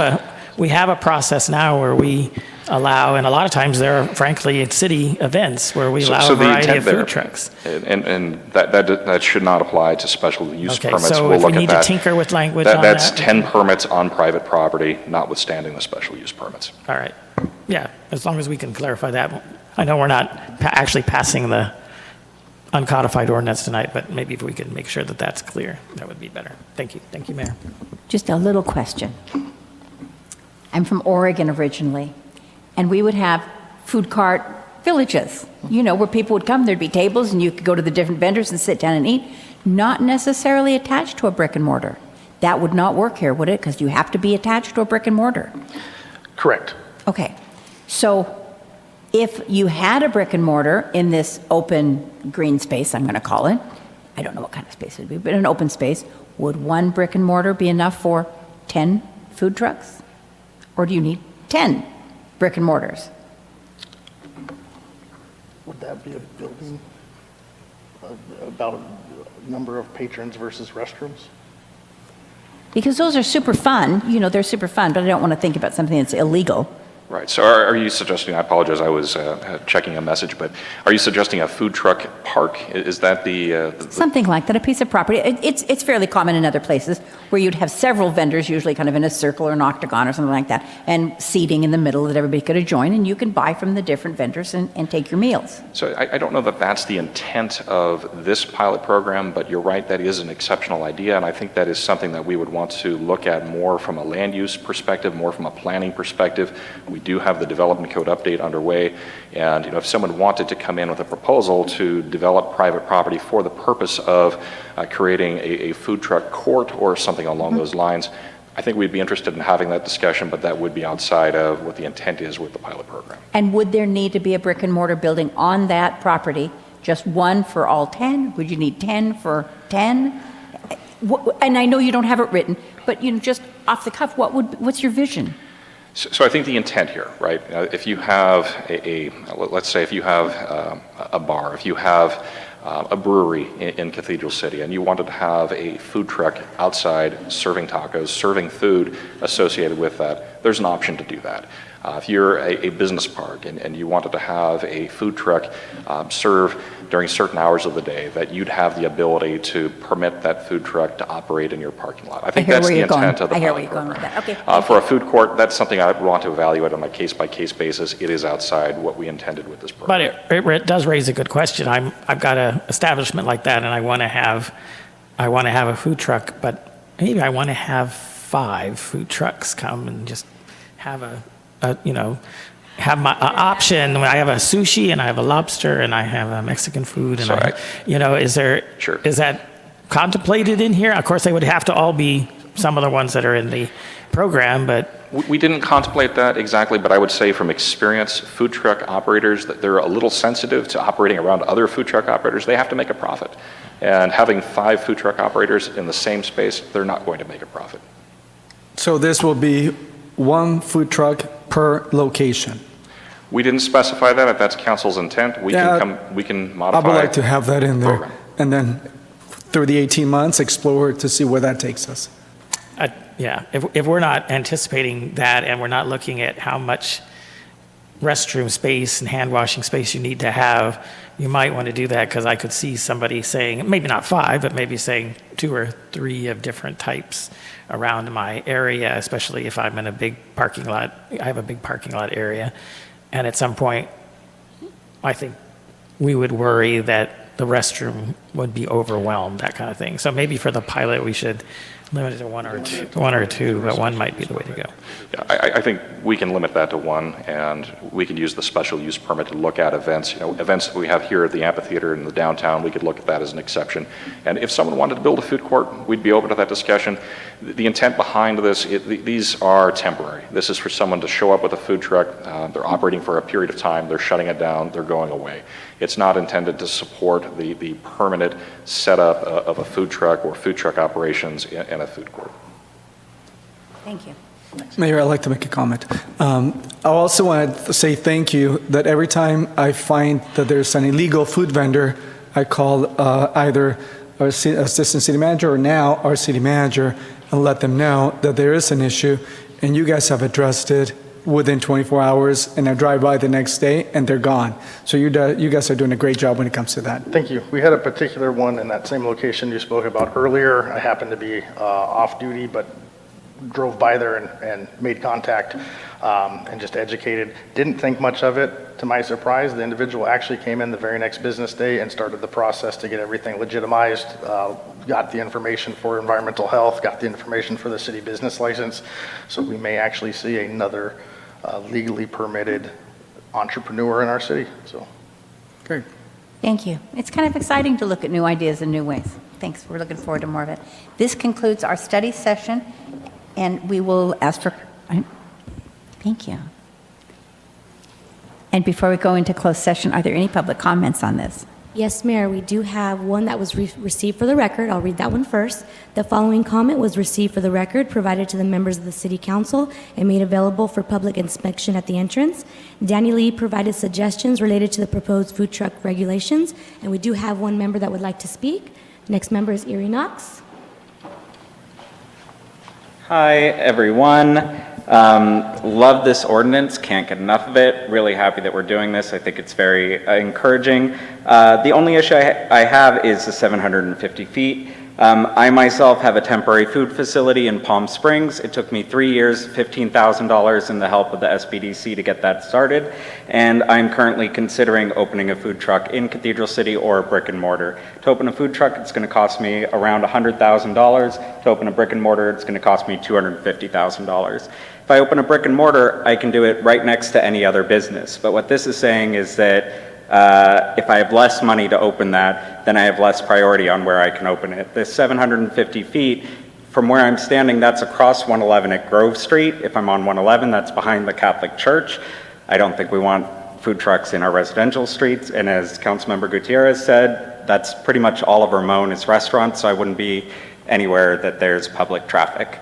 we have a process now where we allow, and a lot of times there are, frankly, at city events where we allow a the variety intent of there- food trucks. And that should not apply to special use Okay, permits. so We'll if we look at need to that. tinker with language on That's that. 10 permits on private property, notwithstanding the special use permits. All right. Yeah, as long as we can clarify that. I know we're not actually passing the uncodified ordinance tonight, but maybe if we could make sure that that's clear, that would be better. Thank you. Thank you, Mayor. Just a little question. I'm from Oregon originally, and we would have food cart villages, where people would come, there'd be tables, and you could go to the different vendors and sit down and eat, not necessarily attached to a brick and mortar. That would not work here, would it? Because you have to be attached to a brick and mortar. Correct. Okay. So if you had a brick and mortar in this open green space, I'm going to call it, I don't know what kind of space it would be, but an open space, would one brick and mortar be enough for 10 food trucks? Or do you need 10 brick and mortars? Would that be a building about a number of patrons versus restrooms? Because those are super fun, they're super fun, but I don't want to think about something that's illegal. Right, so are you suggesting, I apologize, I was checking a message, but are you suggesting a food truck park? Is that the Something like that, a piece of property. It's fairly common in other places where you'd have several vendors, usually kind of in a circle or an octagon or something like that, and seating in the middle that everybody could join, and you can buy from the different vendors and take your meals. So I don't know that that's the intent of this pilot program, but you're right, that is an exceptional idea, and I think that is something that we would want to look at more from a land use perspective, more from a planning perspective. We do have the development code update underway, and if someone wanted to come in with a proposal to develop private property for the purpose of creating a food truck court or something along those lines, I think we'd be interested in having that discussion, but that would be outside of what the intent is with the pilot program. And would there need to be a brick and mortar building on that property, just one for all 10? Would you need 10 for 10? And I know you don't have it written, but just off the cuff, what's your vision? So I think the intent here, right? If you have let's say if you have a bar, if you have a brewery in Cathedral City, and you wanted to have a food truck outside serving tacos, serving food associated with that, there's an option to do that. If you're a business park and you wanted to have a food truck serve during certain hours of the day, that you'd have the ability to permit that food truck to operate in your parking lot. I think that's the intent of the pilot program. Okay. For a food court, that's something I would want to evaluate on a case-by-case basis. It is outside what we intended with this program. But it does raise a good question. I've got an establishment like that, and I want to have a food truck, but maybe I want to have 5 food trucks come and just have have my option. I have a sushi, and I have a lobster, and I have a Mexican food, and is that contemplated in here? Of course, they would have to all be some of the ones that are in the program, but we didn't contemplate that exactly, but I would say from experience, food truck operators, that they're a little sensitive to operating around other food truck operators. They have to make a profit. And having 5 food truck operators in the same space, they're not going to make a profit. So this will be 1 food truck per location. We didn't specify that. If that's council's intent, we can modify. I would like to have that in there. program. And then through the 18 months, explore to see where that takes us. yeah, if we're not anticipating that and we're not looking at how much restroom space and hand washing space you need to have, you might want to do that, because I could see somebody saying, maybe not 5, but maybe saying 2 or 3 of different types around my area, especially if I'm in a big parking lot. I have a big parking lot area. And at some point, I think we would worry that the restroom would be overwhelmed, that kind of thing. So maybe for the pilot, we should limit it to one or two, but 1 might be the way to go. Yeah, I think we can limit that to 1, and we can use the special use permit to look at events. Events that we have here at the amphitheater in the downtown, we could look at that as an exception. And if someone wanted to build a food court, we'd be open to that discussion. The intent behind this, these are temporary. This is for someone to show up with a food truck. They're operating for a period of time. They're shutting it down. They're going away. It's not intended to support the permanent setup of a food truck or food truck operations in a food court. Thank you. Mayor, I'd like to make a comment. I also want to say thank you that every time I find that there's an illegal food vendor, I call either our assistant city manager or now our city manager and let them know that there is an issue. and you guys have addressed it within 24 hours, and I drive by the next day, and they're gone. So you guys are doing a great job when it comes to that. Thank you. We had a particular one in that same location you spoke about earlier. I happened to be off duty, but drove by there and made contact and just educated. Didn't think much of it. To my surprise, the individual actually came in the very next business day and started the process to get everything legitimized, got the information for environmental health, got the information for the city business license. So we may actually see another legally permitted entrepreneur in our city. So, Great. Thank you. It's kind of exciting to look at new ideas in new ways. Thanks. We're looking forward to more of it. This concludes our study session, and we will ask for... Thank you. And before we go into closed session, are there any public comments on this? Yes, Mayor, we do have one that was received for the record. I'll read that one first. The following comment was received for the record, provided to the members of the City Council, and made available for public inspection at the entrance. Danny Lee provided suggestions related to the proposed food truck regulations, and we do have one member that would like to speak. Next member is Erie Knox. Hi, everyone. Love this ordinance, can't get enough of it. Really happy that we're doing this. I think it's very encouraging. The only issue I have is the 750 feet. I myself have a temporary food facility in Palm Springs. It took me 3 years, $15,000 and the help of the SBDC to get that started. And I'm currently considering opening a food truck in Cathedral City or a brick and mortar. To open a food truck, it's going to cost me around $100,000. To open a brick and mortar, it's going to cost me $250,000. If I open a brick and mortar, I can do it right next to any other business. But what this is saying is that if I have less money to open that, then I have less priority on where I can open it. This 750 feet, from where I'm standing, that's across 111 at Grove Street. If I'm on 111, that's behind the Catholic Church. I don't think we want food trucks in our residential streets. And as Councilmember Gutierrez said, that's pretty much all of Ramon is restaurants, so I wouldn't be anywhere that there's public traffic.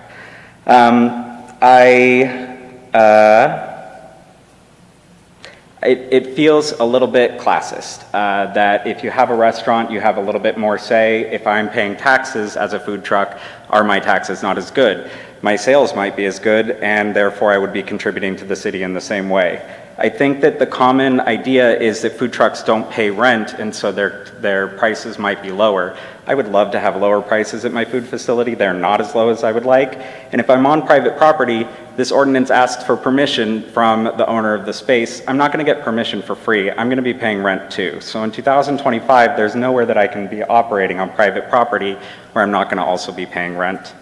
It feels a little bit classist, that if you have a restaurant, you have a little bit more say. If I'm paying taxes as a food truck, are my taxes not as good? My sales might be as good, and therefore I would be contributing to the city in the same way. I think that the common idea is that food trucks don't pay rent, and so their prices might be lower. I would love to have lower prices at my food facility. They're not as low as I would like. And if I'm on private property, this ordinance asks for permission from the owner of the space. I'm not going to get permission for free. I'm going to be paying rent too. So in 2025, there's nowhere that I can be operating on private property where I'm not going to also be paying rent.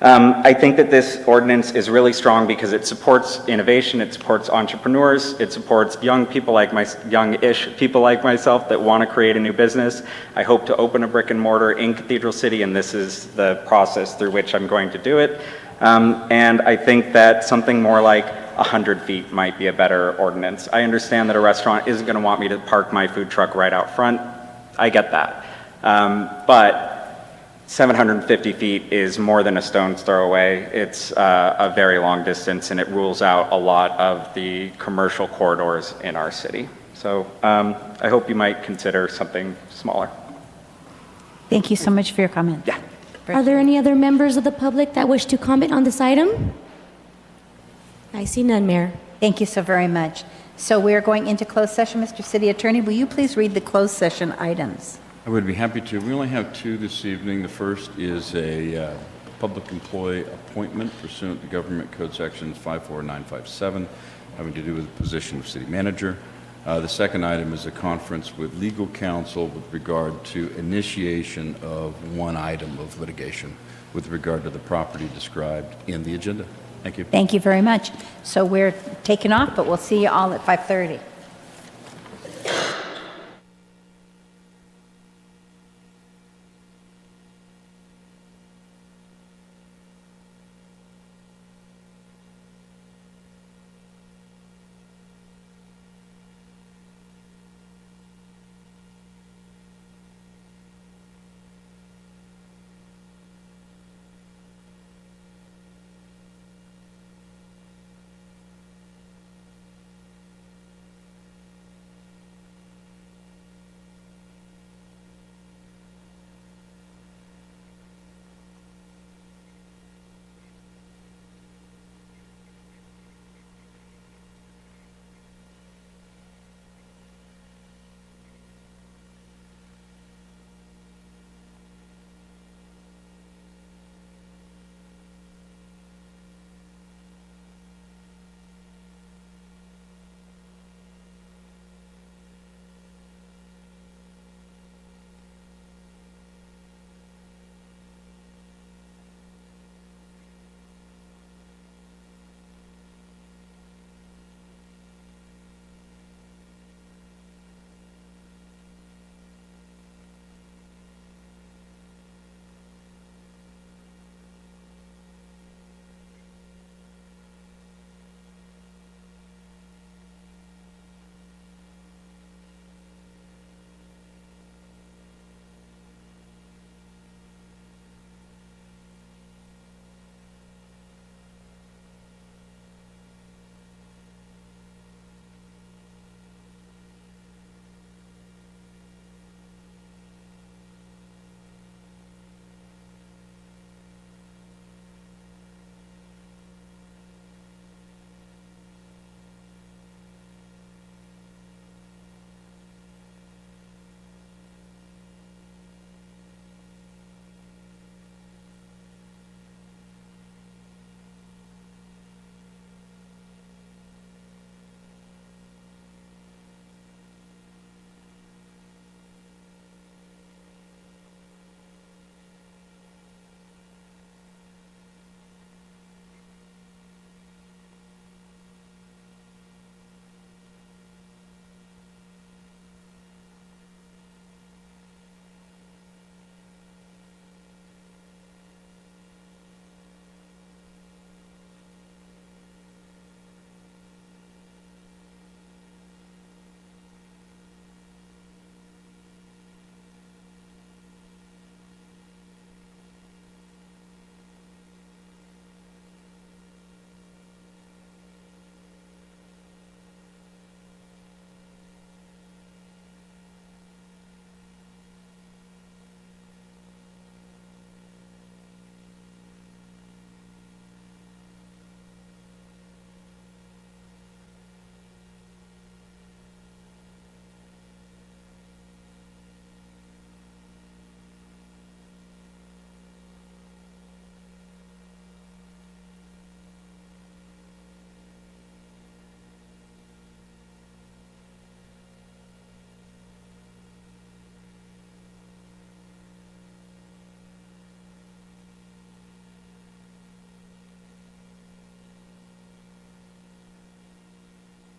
I think that this ordinance is really strong because it supports innovation, it supports entrepreneurs, it supports young people like young-ish people like myself that want to create a new business. I hope to open a brick and mortar in Cathedral City, and this is the process through which I'm going to do it. And I think that something more like 100 feet might be a better ordinance. I understand that a restaurant isn't going to want me to park my food truck right out front. I get that. But 750 feet is more than a stone's throw away. It's a very long distance, and it rules out a lot of the commercial corridors in our city. So I hope you might consider something smaller. Thank you so much for your comment. Yeah. Are there any other members of the public that wish to comment on this item? I see none, Mayor. Thank you so very much. So we're going into closed session. Mr. City Attorney, will you please read the closed session items? I would be happy to. We only have two this evening. The first is a public employee appointment pursuant to Government Code Section 54957, having to do with the position of city manager. The second item is a conference with legal counsel with regard to initiation of one item of litigation with regard to the property described in the agenda. Thank you. Thank you very much. So we're taking off, but we'll see you all at 5:30.